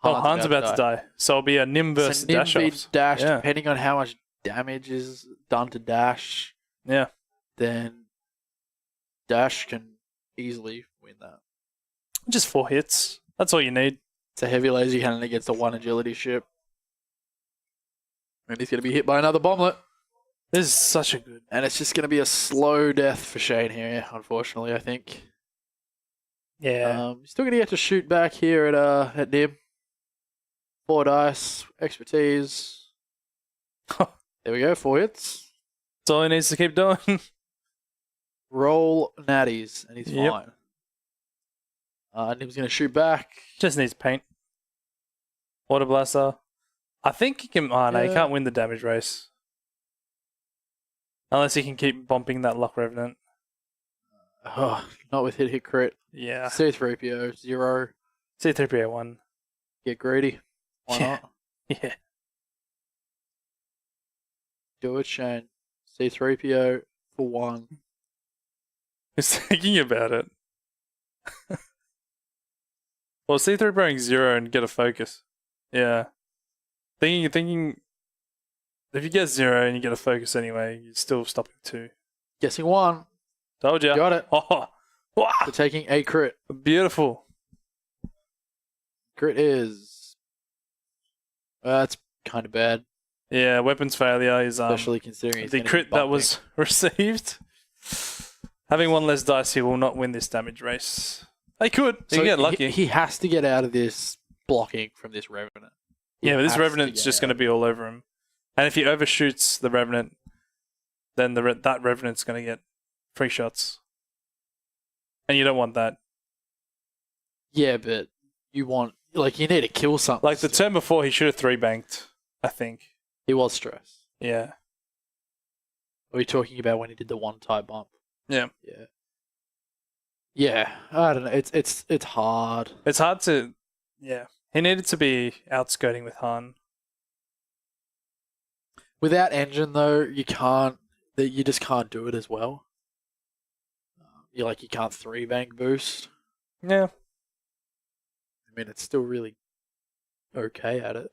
Han's about to die. So it'll be a Nim versus So Nim Dash beats off. Dash, Yeah. depending on how much damage is done to Dash, Yeah. then Dash can easily win that. Just 4 hits. That's all you need. It's a heavy laser cannon against a 1 agility ship. And he's going to be hit by another bomblet. This is such a good. And it's just going to be a slow death for Shane here, unfortunately, I think. Yeah. He's still going to get to shoot back here at Nim. 4 dice, expertise. There we go, 4 hits. That's all he needs to keep doing. Roll natties, and he's Yep. fine. Nim's going to shoot back. Just needs paint. Water blaster. I think he can. Oh, no, he Yeah. can't win the damage race. Unless he can keep bumping that Luck Revenant. Oh, not with hit crit. Yeah. C3PO, 0. C3PO1. Get greedy. Why Yeah. not? Yeah. Do it, Shane. C3PO for 1. He's thinking about it. Well, C3POing 0 and get a focus. Yeah. Thinking. If you get 0 and you get a focus anyway, you're still stopping 2. Guessing 1. Told ya. Got it. Oh. Wow. So taking a crit. Beautiful. Crit is... that's kind of bad, Yeah, weapons failure is especially considering he's the gonna be crit that bumping. was received. Having 1 less dice, he will not win this damage race. He could. He can get lucky. He has to get out of this blocking from this Revenant. Yeah, but this has to Revenant's get just out. going to be all over him. And if he overshoots the Revenant, then that Revenant's going to get free shots. And you don't want that. Yeah, but you want... Like, you need to kill something. Like the turn before, he should have 3-banked, I think. He was stressed. Yeah. Are we talking about when he did the 1-type bump? Yeah. Yeah. Yeah, I don't know. It's hard. It's hard to... Yeah. He needed to be outskirting with Han. Without engine, though, you just can't do it as well. You can't 3-bank boost. Yeah. I mean, it's still really okay at it.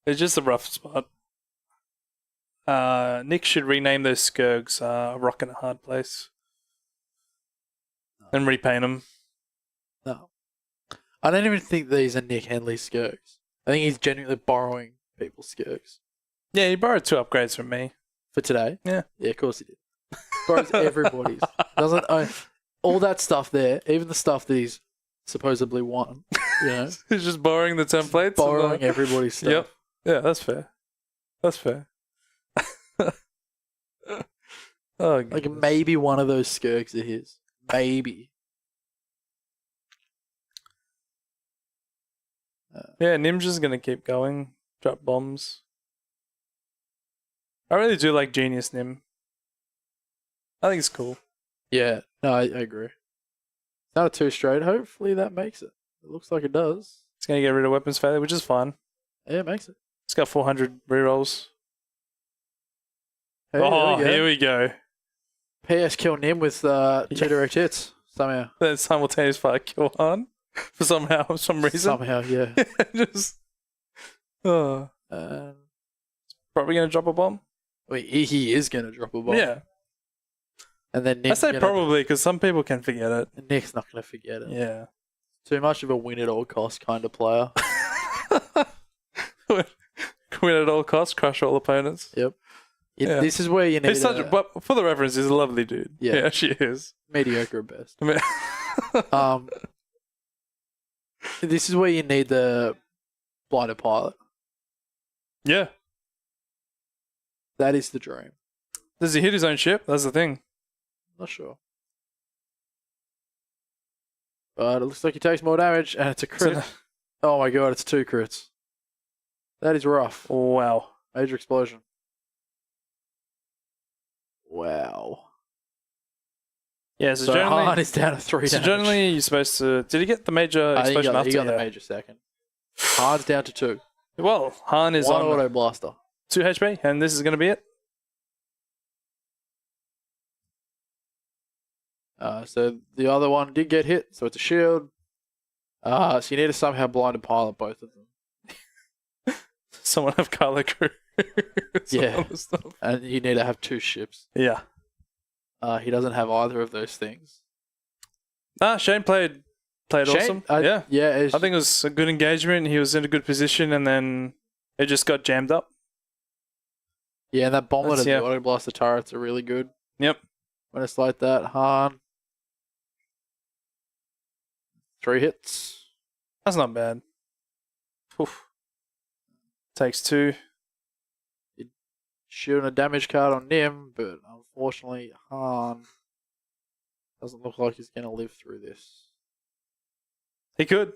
It's just a rough spot. Nick should rename those Skirgs Rock in a Hard Place. And repaint them. No. I don't even think these are Nick Henley skirks. I think he's genuinely borrowing people's skirks. Yeah, he borrowed 2 upgrades from me. For today? Yeah. Yeah, of course he did. Borrows everybody's. Doesn't own all that stuff there, even the stuff that he's supposedly won. You know? He's just borrowing the templates. Borrowing everybody's stuff. Yep. Yeah, that's fair. That's fair. Oh, Like goodness. maybe one of those skirks are his. Maybe. Yeah, Ninja's gonna keep going. Drop bombs. I really do like Genius Nim. I think it's cool. Yeah, no, I agree. Not a 2 straight. Hopefully that makes it. It looks like it does. It's gonna get rid of weapons failure, which is fine. Yeah, it makes it. It's got 400 rerolls. Hey, Oh, there we here we go. go. PS kill Nim with 2 direct hits somehow. Then simultaneous fire kill Han for some reason. Somehow, yeah. Just. Oh. Probably gonna drop a bomb. Wait, he is going to drop a bomb. Yeah. And then I say probably because some people can forget it. Nick's not going to forget it. Yeah. Too much of a win at all cost kind of player. Win at all costs, crush all opponents. Yep. Yeah. This is where you need But for the reference, he's a lovely dude. Yeah. She is. mediocre at best. I mean, This is where you need the blinded pilot. yeah. That is the dream. Does he hit his own ship? That's the thing. Not sure. But it looks like he takes more damage, and it's a crit. Oh my god, it's 2 crits. That is rough. Wow. Major explosion. Wow. Yeah, So Han is down to 3 so damage. generally you're supposed to... Did he get the major I think explosion after? he got the Yeah. major second. Han's down to 2. Well, Han is 1 on auto blaster. 2 HP, and this is going to be it. So the other one did get hit, so it's a shield. So you need to somehow blind and pilot both of them. Someone have Kylo Crew. Yeah. Stuff. And you need to have 2 ships. Yeah. He doesn't have either of those things. Shane played Shane, awesome. Yeah. I think it was a good engagement. He was in a good position, and then it just got jammed up. Yeah, and that bomblet and Yeah. the auto blaster turrets are really good. Yep. When it's like that, Han. 3 hits. That's not bad. Oof. Takes 2. Shooting a damage card on Nim, but unfortunately, Han doesn't look like he's going to live through this. He could.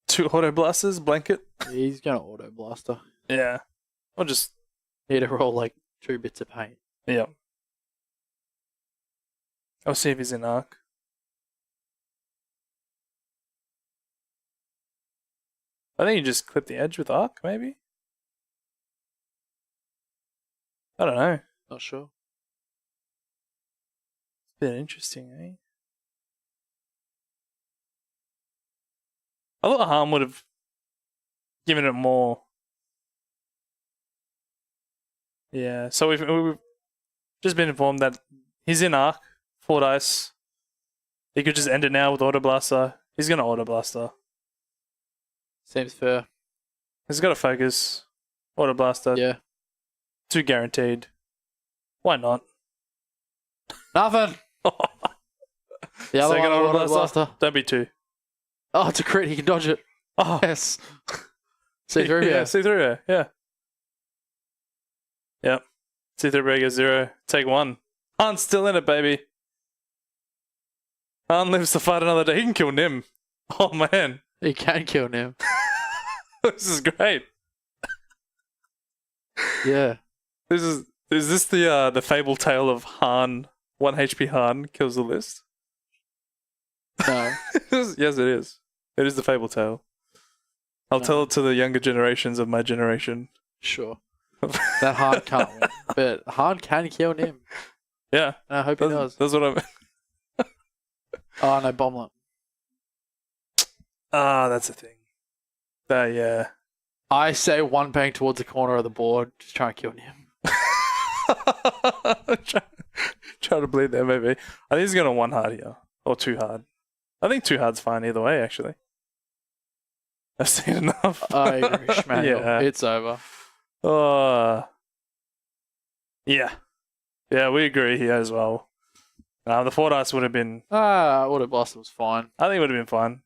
2 auto blasters, blanket. He's going to auto blaster. Yeah. Or just... Need to roll like 2 bits of paint. Yeah. I'll see if he's in arc. I think you just clip the edge with arc, maybe? I don't know. Not sure. It's a bit interesting, eh? I thought Han would have given it more. Yeah, so we've just been informed that he's in arc, 4 dice. He could just end it now with auto blaster. He's gonna auto blaster. Seems fair. He's got to focus. Auto blaster. Yeah. 2 guaranteed. Why not? Nothing. The other Second one, auto auto blaster. Don't be 2. Oh, it's a crit. He can dodge it. Oh, Yes. C3 yeah, yeah. C3 yeah. Yep. C3 goes 0. Take 1. Han's still in it, baby. Han lives to fight another day. He can kill Nim. Oh man, He can kill Nim. this is great. Yeah. Is this the fable tale of Han? 1 HP Han kills the list. No. Yes, it is. It is the fable tale. I'll No. tell it to the younger generations of my generation. Sure. That Han can't win. But Han can kill Nim. Yeah, And I hope he does. that's what I'm. Oh, no, Bomblet. That's the thing. Yeah. I say 1 bang towards the corner of the board. Just try and kill Nim. Try to bleed there, maybe. I think he's going to 1 hard here. Or 2 hard. I think 2 hard's fine either way, actually. I've seen enough. I agree, Schmagel. Yeah. It's over. Yeah. Yeah, we agree here as well. The 4 dice would have been... Auto Blaster was fine. I think it would have been fine.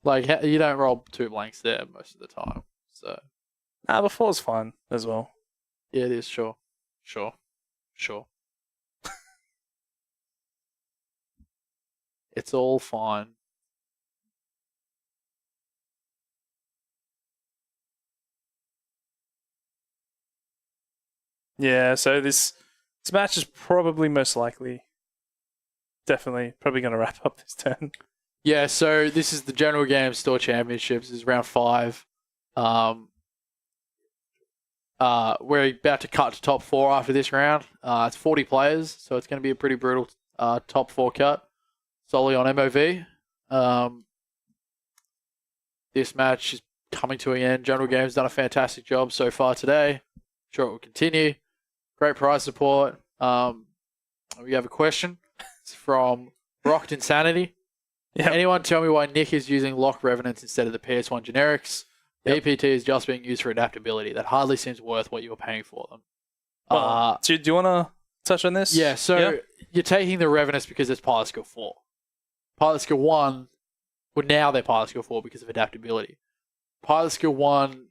Like, you don't roll 2 blanks there most of the time. So, The 4's fine as well. yeah, it is. Sure. It's all fine. Yeah, so this match is probably most likely... Definitely, probably going to wrap up this turn. Yeah, so this is the General Games Store Championships. This is round 5. We're about to cut to top 4 after this round. It's 40 players, so it's going to be a pretty brutal top 4 cut. Solely on MOV. This match is coming to an end. General Games done a fantastic job so far today. Sure it will continue. Great prize support. We have a question. It's from Rocked Insanity. Yeah. Anyone tell me why Nick is using Lock Revenants instead of the PS1 generics? The Yep. APT is just being used for adaptability. That hardly seems worth what you were paying for them. Well, do you want to touch on this? Yeah, so you're taking the Revenants because it's Pilot Skill 4. Pilot Skill 1, well, now they're Pilot Skill 4 because of adaptability. Pilot Skill 1,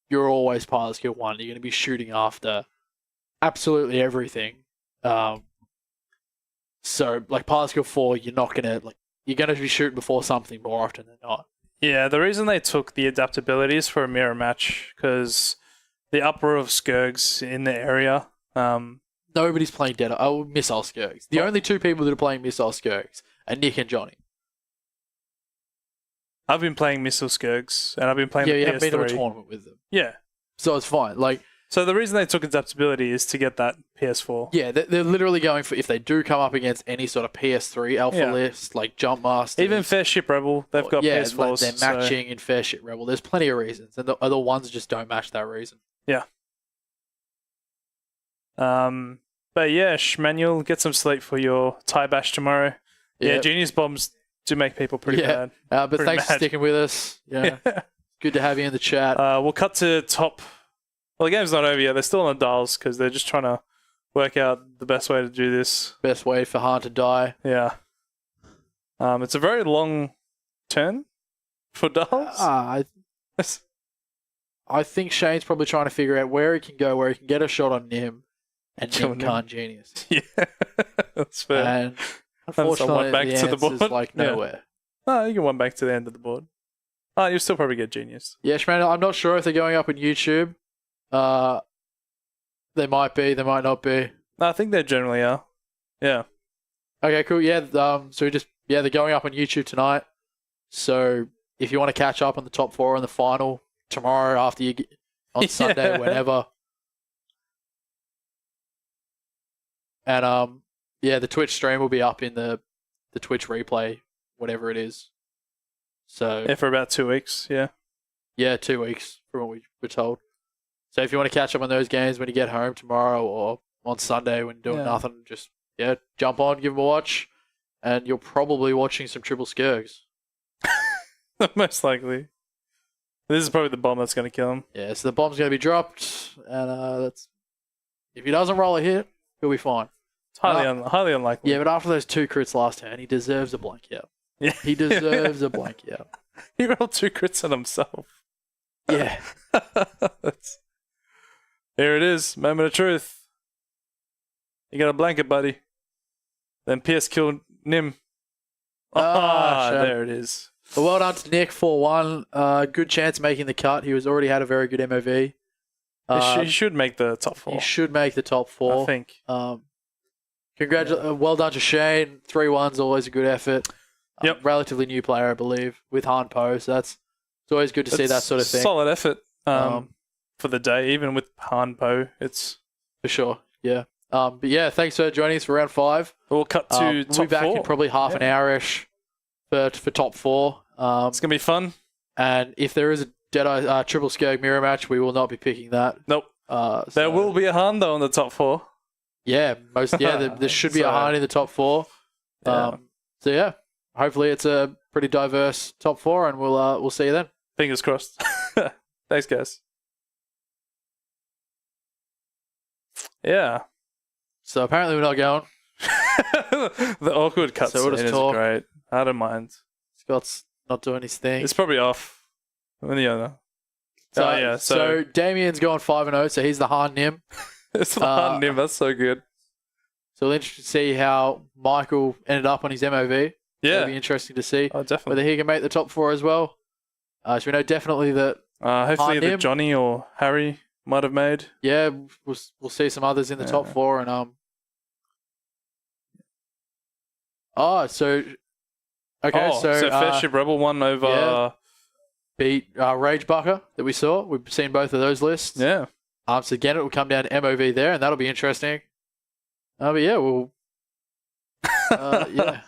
you're always Pilot Skill 1. You're going to be shooting after absolutely everything. So, like, Pilot Skill 4, you're not going to, like, you're going to be shooting before something more often than not. Yeah, the reason they took the adaptabilities for a mirror match, because the uproar of Skirgs in the area. Nobody's playing Missile Skirgs. The only two people that are playing Missile Skirgs are Nick and Johnny. I've been playing Missile Skirgs, and I've been playing the you PS3. haven't been to a tournament with them. Yeah. So it's fine. Like, so the reason they took adaptability is to get that PS4. yeah, they're literally going for, if they do come up against any sort of PS3 alpha list, like Jump Master. Even Fair Ship Rebel, they've got PS4s. Like they're matching in Fair Ship Rebel. There's plenty of reasons, and the other ones just don't match that reason. Yeah. But yeah, Shmanuel, get some sleep for your Thai bash tomorrow. Yeah, Genius Bombs do make people pretty bad. But pretty thanks for mad. sticking with us. Yeah. Good to have you in the chat. We'll cut to top. Well, the game's not over yet. They're still on the dials because they're just trying to work out the best way to do this. Best way for Han to die. Yeah. It's a very long turn for dials. I think Shane's probably trying to figure out where he can go, where he can get a shot on Nim, and Nim can't Genius. Yeah, that's fair. And unfortunately, back the to the answer's board. like nowhere. No, you can one back to the end of the board. Oh, you'll still probably get Genius. Yeah, Shane, I'm not sure if they're going up on YouTube. They might be, they might not be. No, I think they generally are. Yeah. Okay, cool. Yeah, they're going up on YouTube tonight. So if you want to catch up on the top 4 in the final tomorrow after you get on Sunday, whenever. And the Twitch stream will be up in the Twitch replay, whatever it is. So for about 2 weeks, yeah. Yeah, 2 weeks from what we were told. So if you want to catch up on those games when you get home tomorrow or on Sunday when you're doing nothing, just jump on, give them a watch, and you're probably watching some triple Skirgs. Most likely. This is probably the bomb that's going to kill him. Yeah, so the bomb's going to be dropped, and that's if he doesn't roll a hit, he'll be fine. It's highly unlikely. Yeah, but after those 2 crits last turn, he deserves a blank out. Yeah. He deserves a blank out. He rolled 2 crits on himself. Yeah. Here it is. Moment of truth. You got a blanket, buddy. Then PS killed Nim. There it is. Well, well done to Nick, 4-1. Good chance of making the cut. He was already had a very good MOV. He should make the top 4. He should make the top 4. I think. Well done to Shane. 3-1's always a good effort. Yep. Relatively new player, I believe, with Han Po. So it's always good to see that sort of thing. Solid effort for the day, even with Han Po. It's for sure. Yeah. But yeah, thanks for joining us for round 5. We'll cut to we'll top be back 4. in probably half an hour-ish for top 4. It's going to be fun. And if there is a Deadeye triple Skirg mirror match, we will not be picking that. Nope. There will be a Han, though, in the top 4. Yeah, there should be a Han in the top 4. So yeah, hopefully it's a pretty diverse top 4, and we'll see you then. Fingers crossed. Thanks, guys. Yeah. So apparently we're not going. The awkward cutscene So we'll just is talk. great. I don't mind. Scott's not doing his thing. It's probably off. So Damien's gone 5-0, so he's the Han Nim. It's the Han Nim. That's so good. So we'll interested to see how Michael ended up on his MOV. Yeah. It'll be interesting to see Oh, definitely. whether he can make the top 4 as well. So we know definitely that, Hopefully Han the Nim. Johnny or Harry might have made. yeah, we'll see some others in the top 4. And so Fair Ship Rebel won over. beat Rage Bucker that we saw. We've seen both of those lists. Yeah. So again, it will come down to MOV there, and that'll be interesting. But yeah, we'll. Yeah.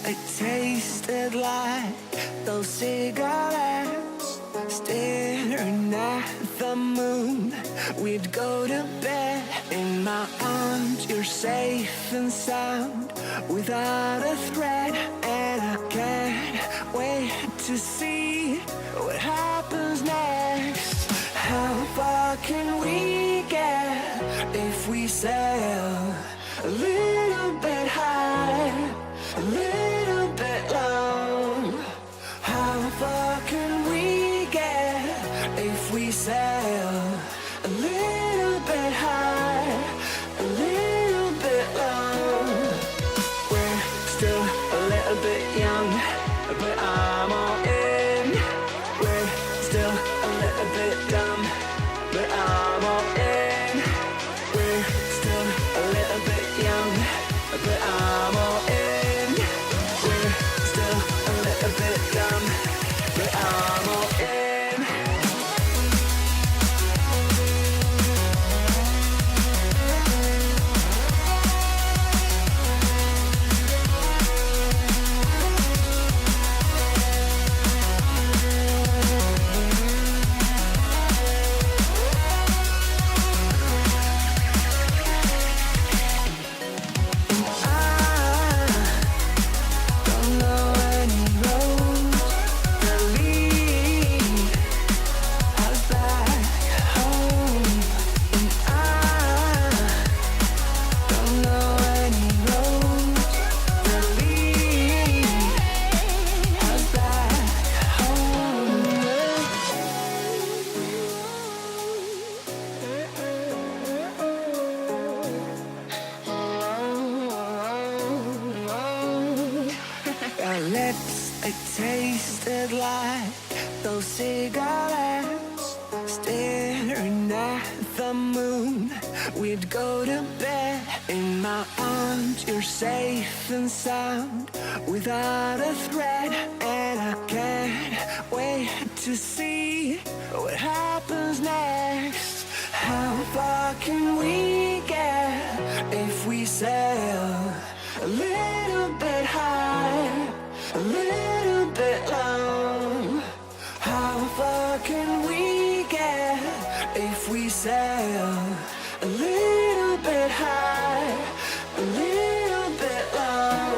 it tasted like those cigarettes. Staring at the moon, we'd go to bed. In my arms, you're safe and sound, without a threat. And I can't wait to see what happens next. How far can we get if we sail a little bit high, a little bit low? How far can we get if we sail a little bit high, a little bit low? We're still a little bit young, but I'm all in. We're still a little bit dumb, but I'm all in. We're still a little bit young, but I'm all in. We're still a little bit dumb, but I'm all in. Our lips, they tasted like those cigarettes. Staring at the moon, we'd go to bed. In my arms, you're safe and sound, without a threat. And I can't wait to see what happens next. How far can we get if we sail a little bit high, a little bit low? How far can we get if we sail a little bit high, a little bit low?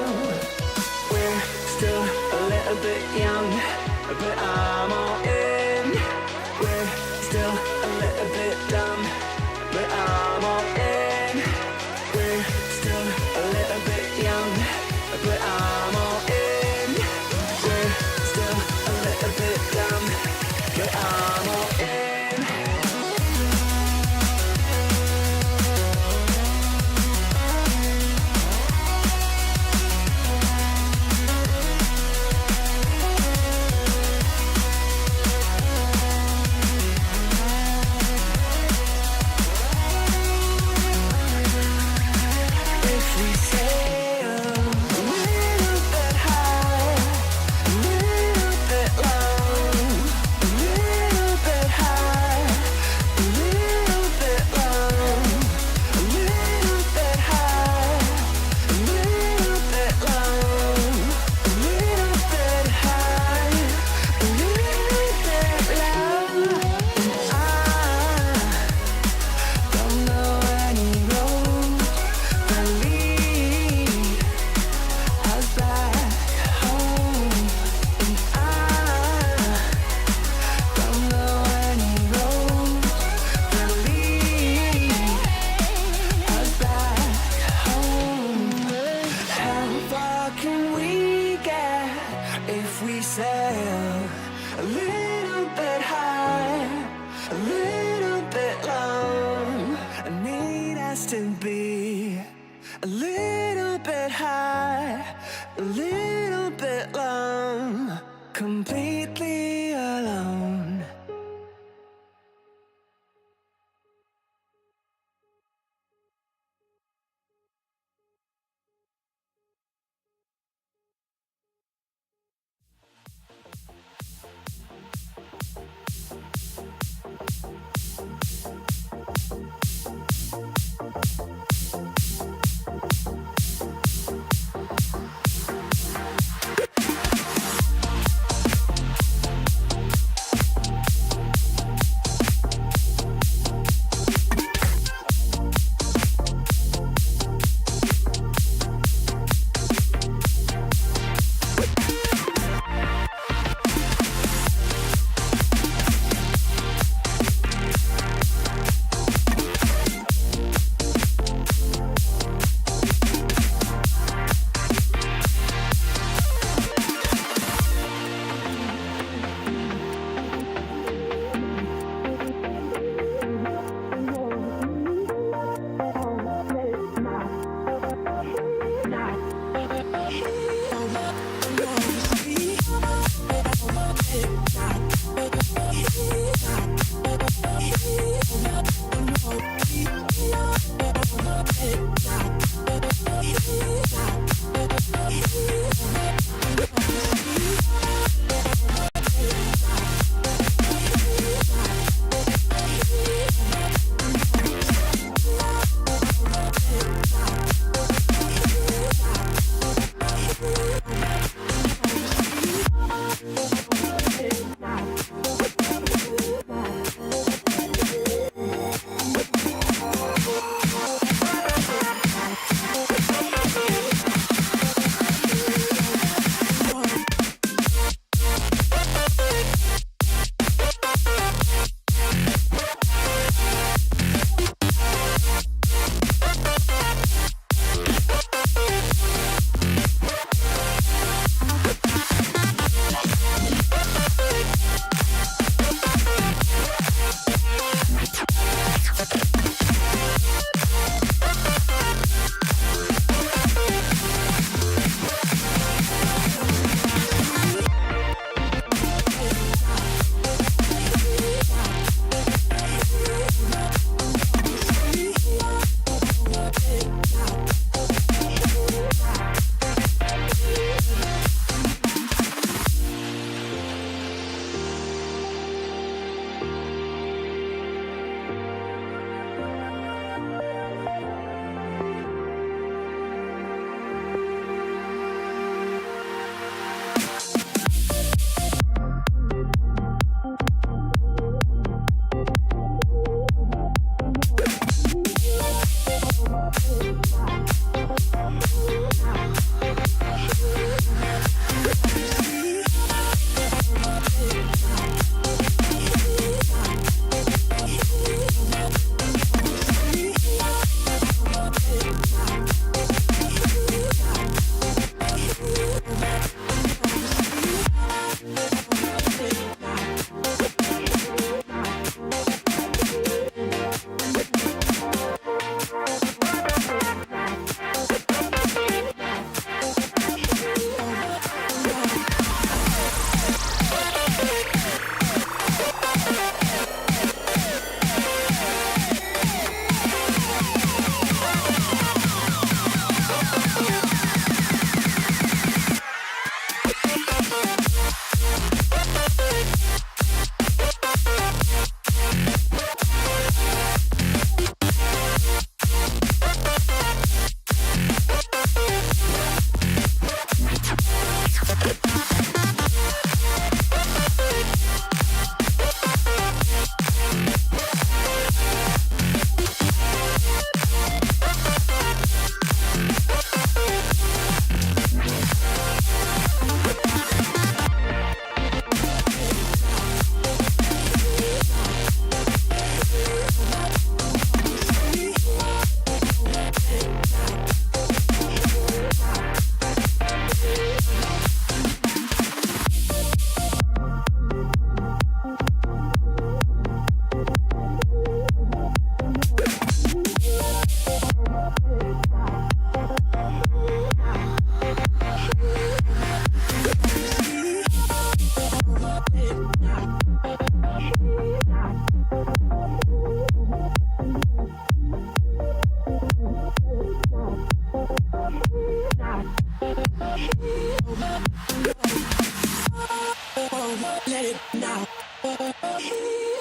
We're still a little bit young, but I'm all in. We're still a little bit dumb, but I'm all in. We're still a little bit young, but I'm all in. We're still a little bit dumb, but I'm all in.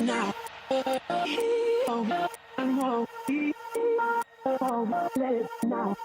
now. Let it now.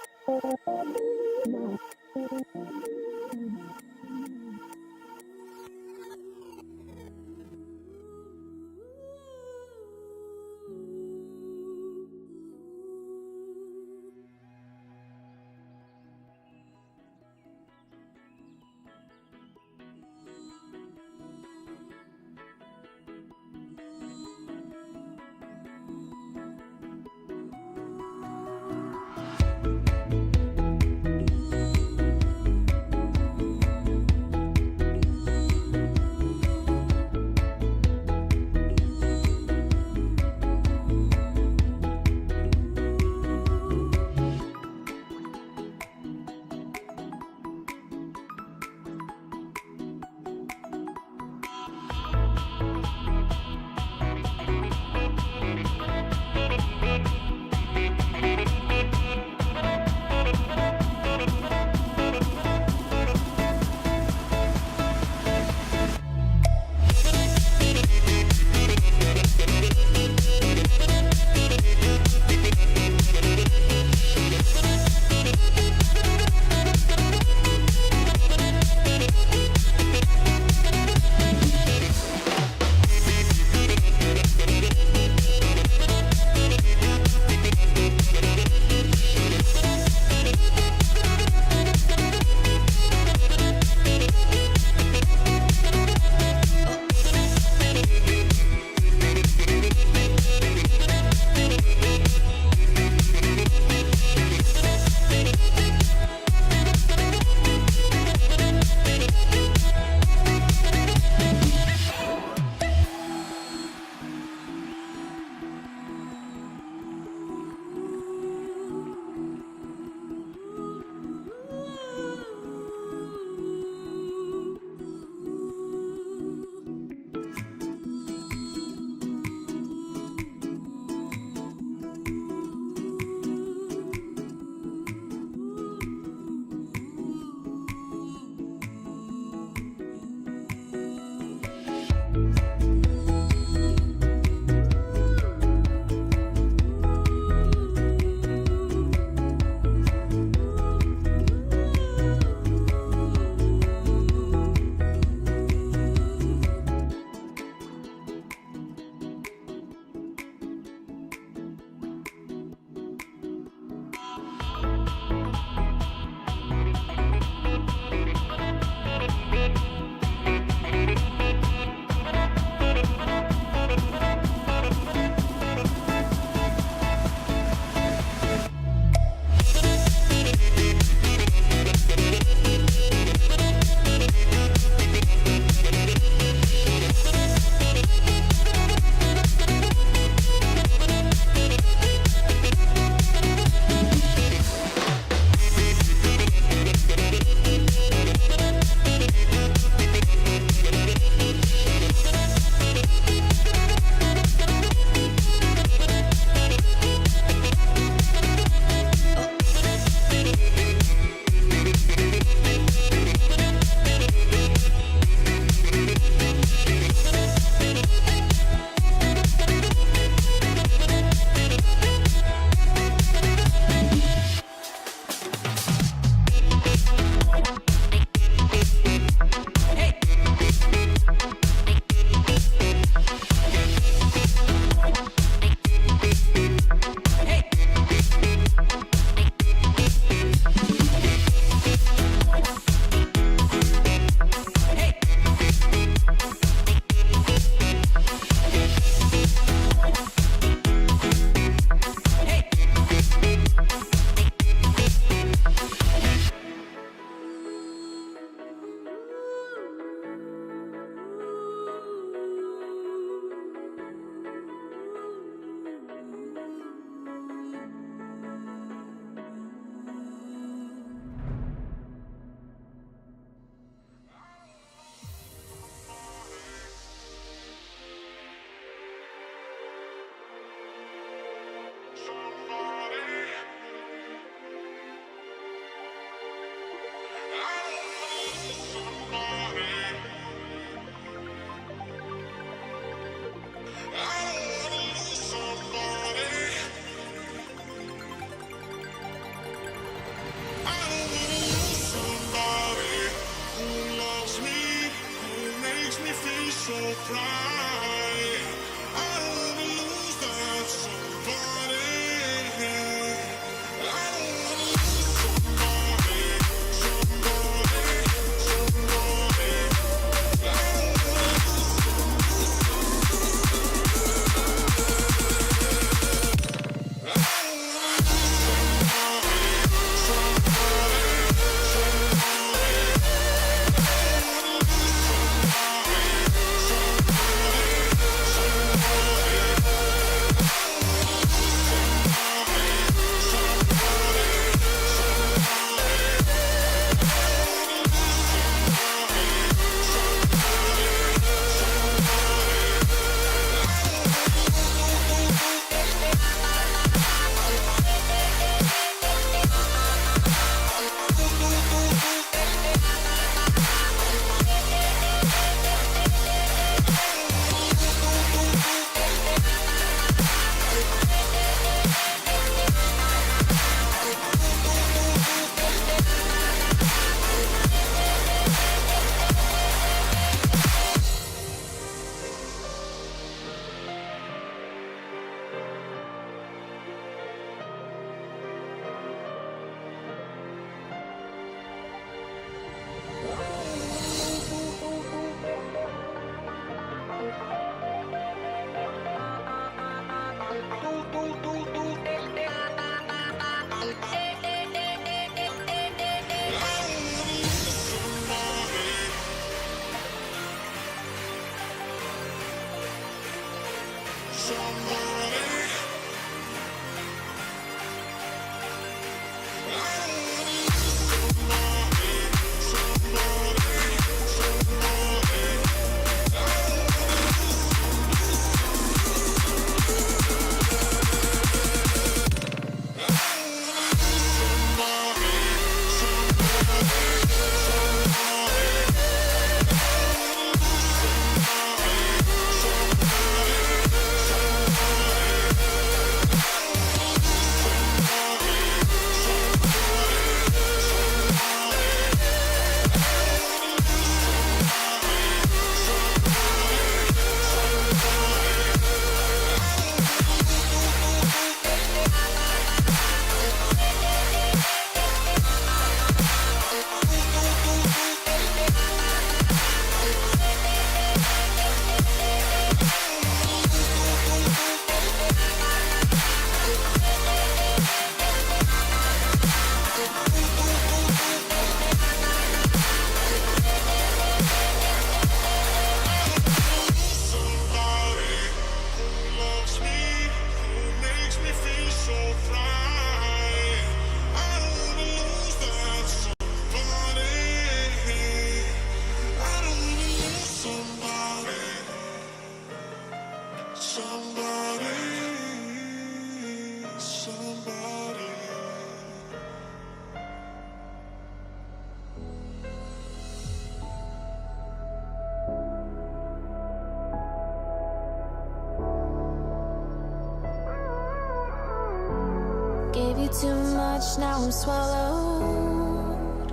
Gave you too much, now I'm swallowed.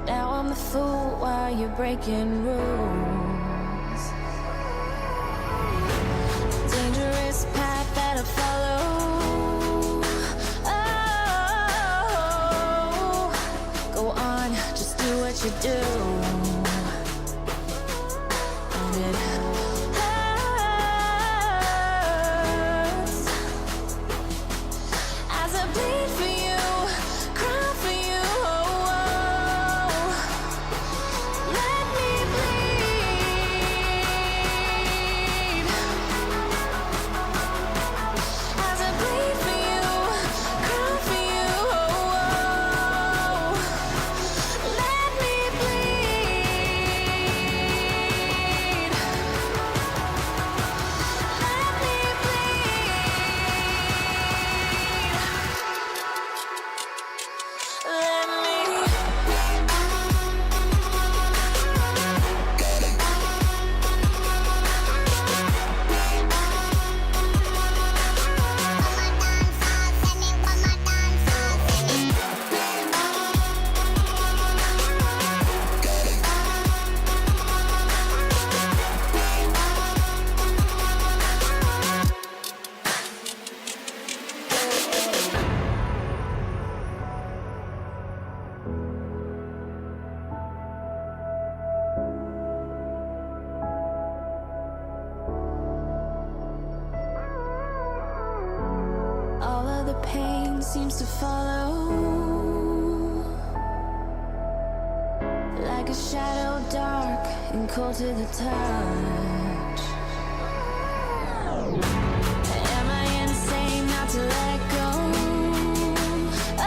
Now I'm the fool while you're breaking rules. Dangerous path that I follow. Oh, go on, just do what you do. And it hurts as I bleed for you, cry for you. Oh, let me bleed as I bleed for you, cry for you. Oh, let me bleed. Let me all of the pain seems to follow like a shadow, dark and cold to the touch. Am I insane not to let go? Oh,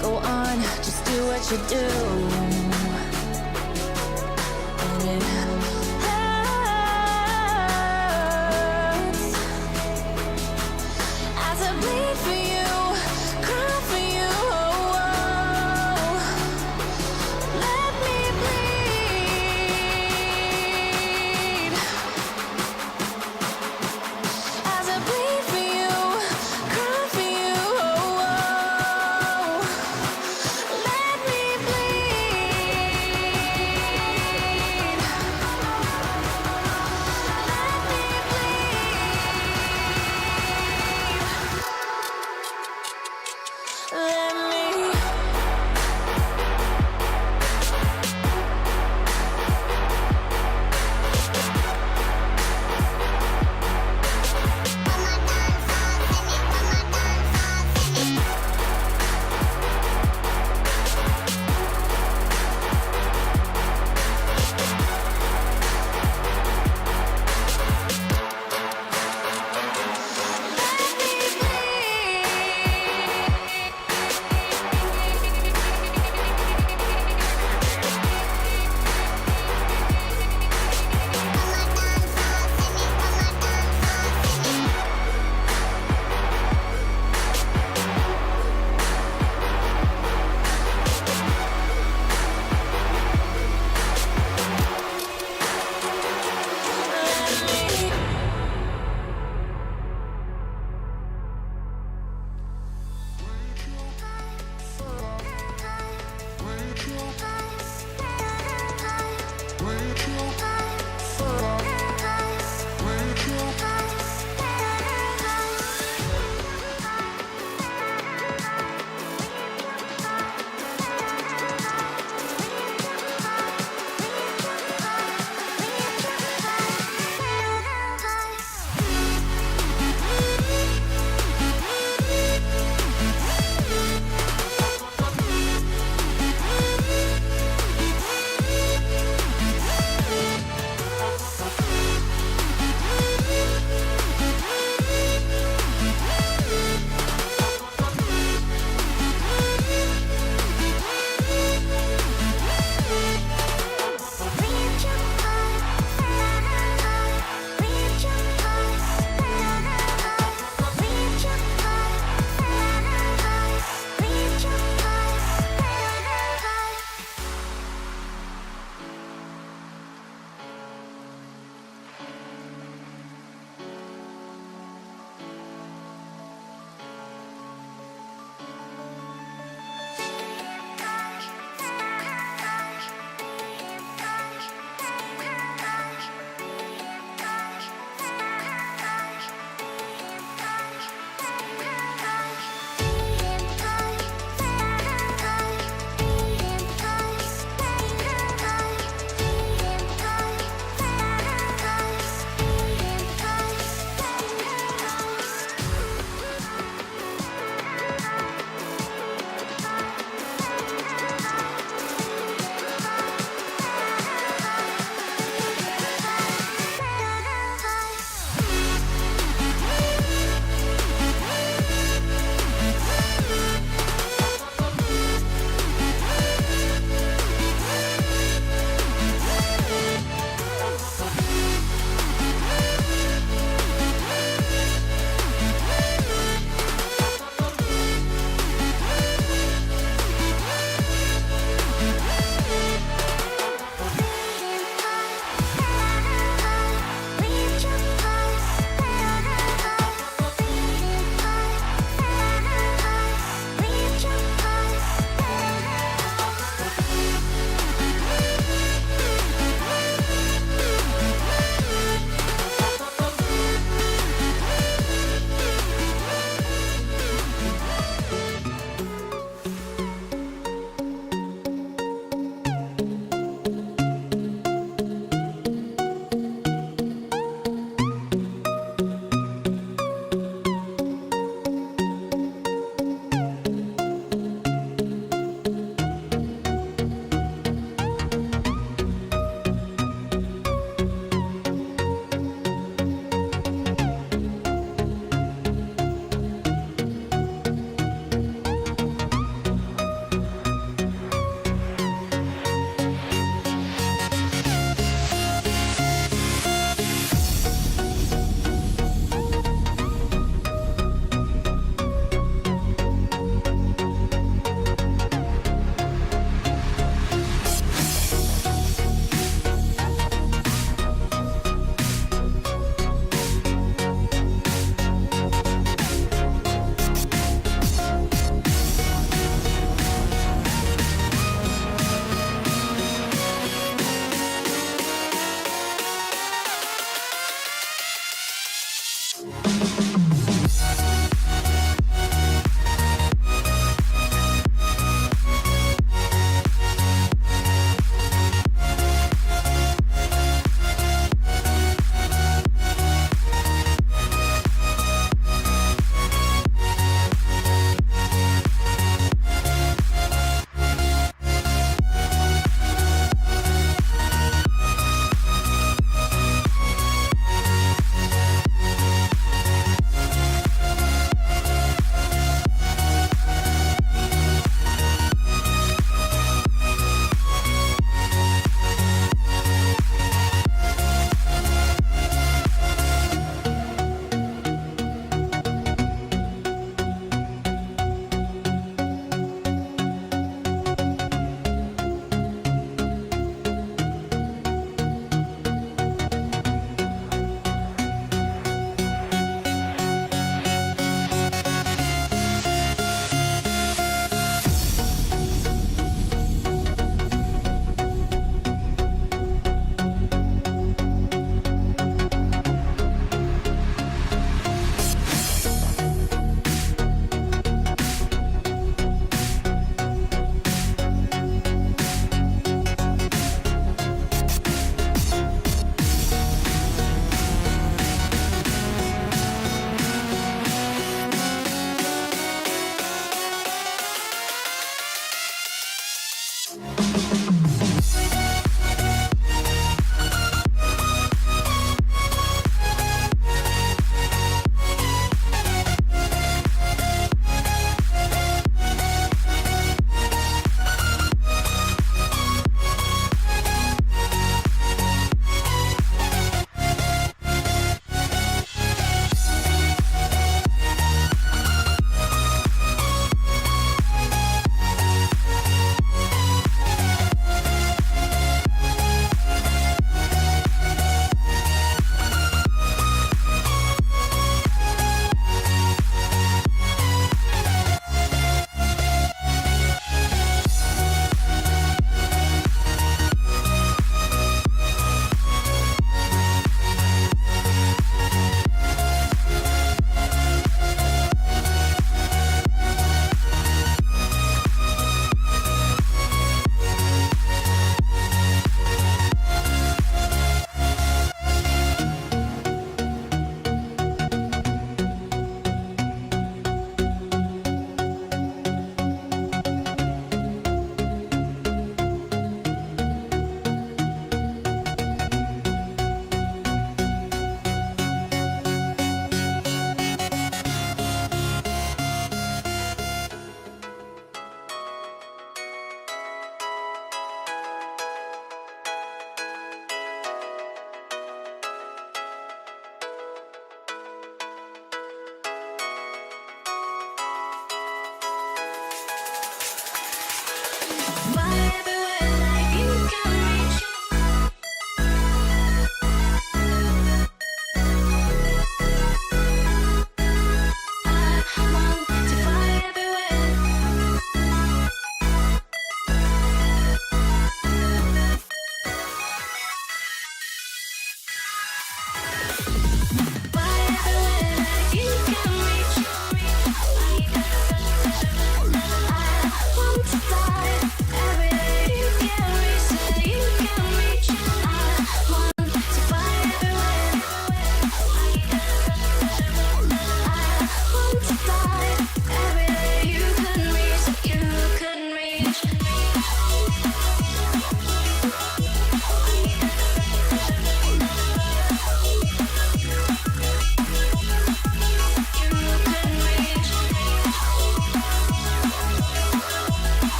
go on, just do what you do. And it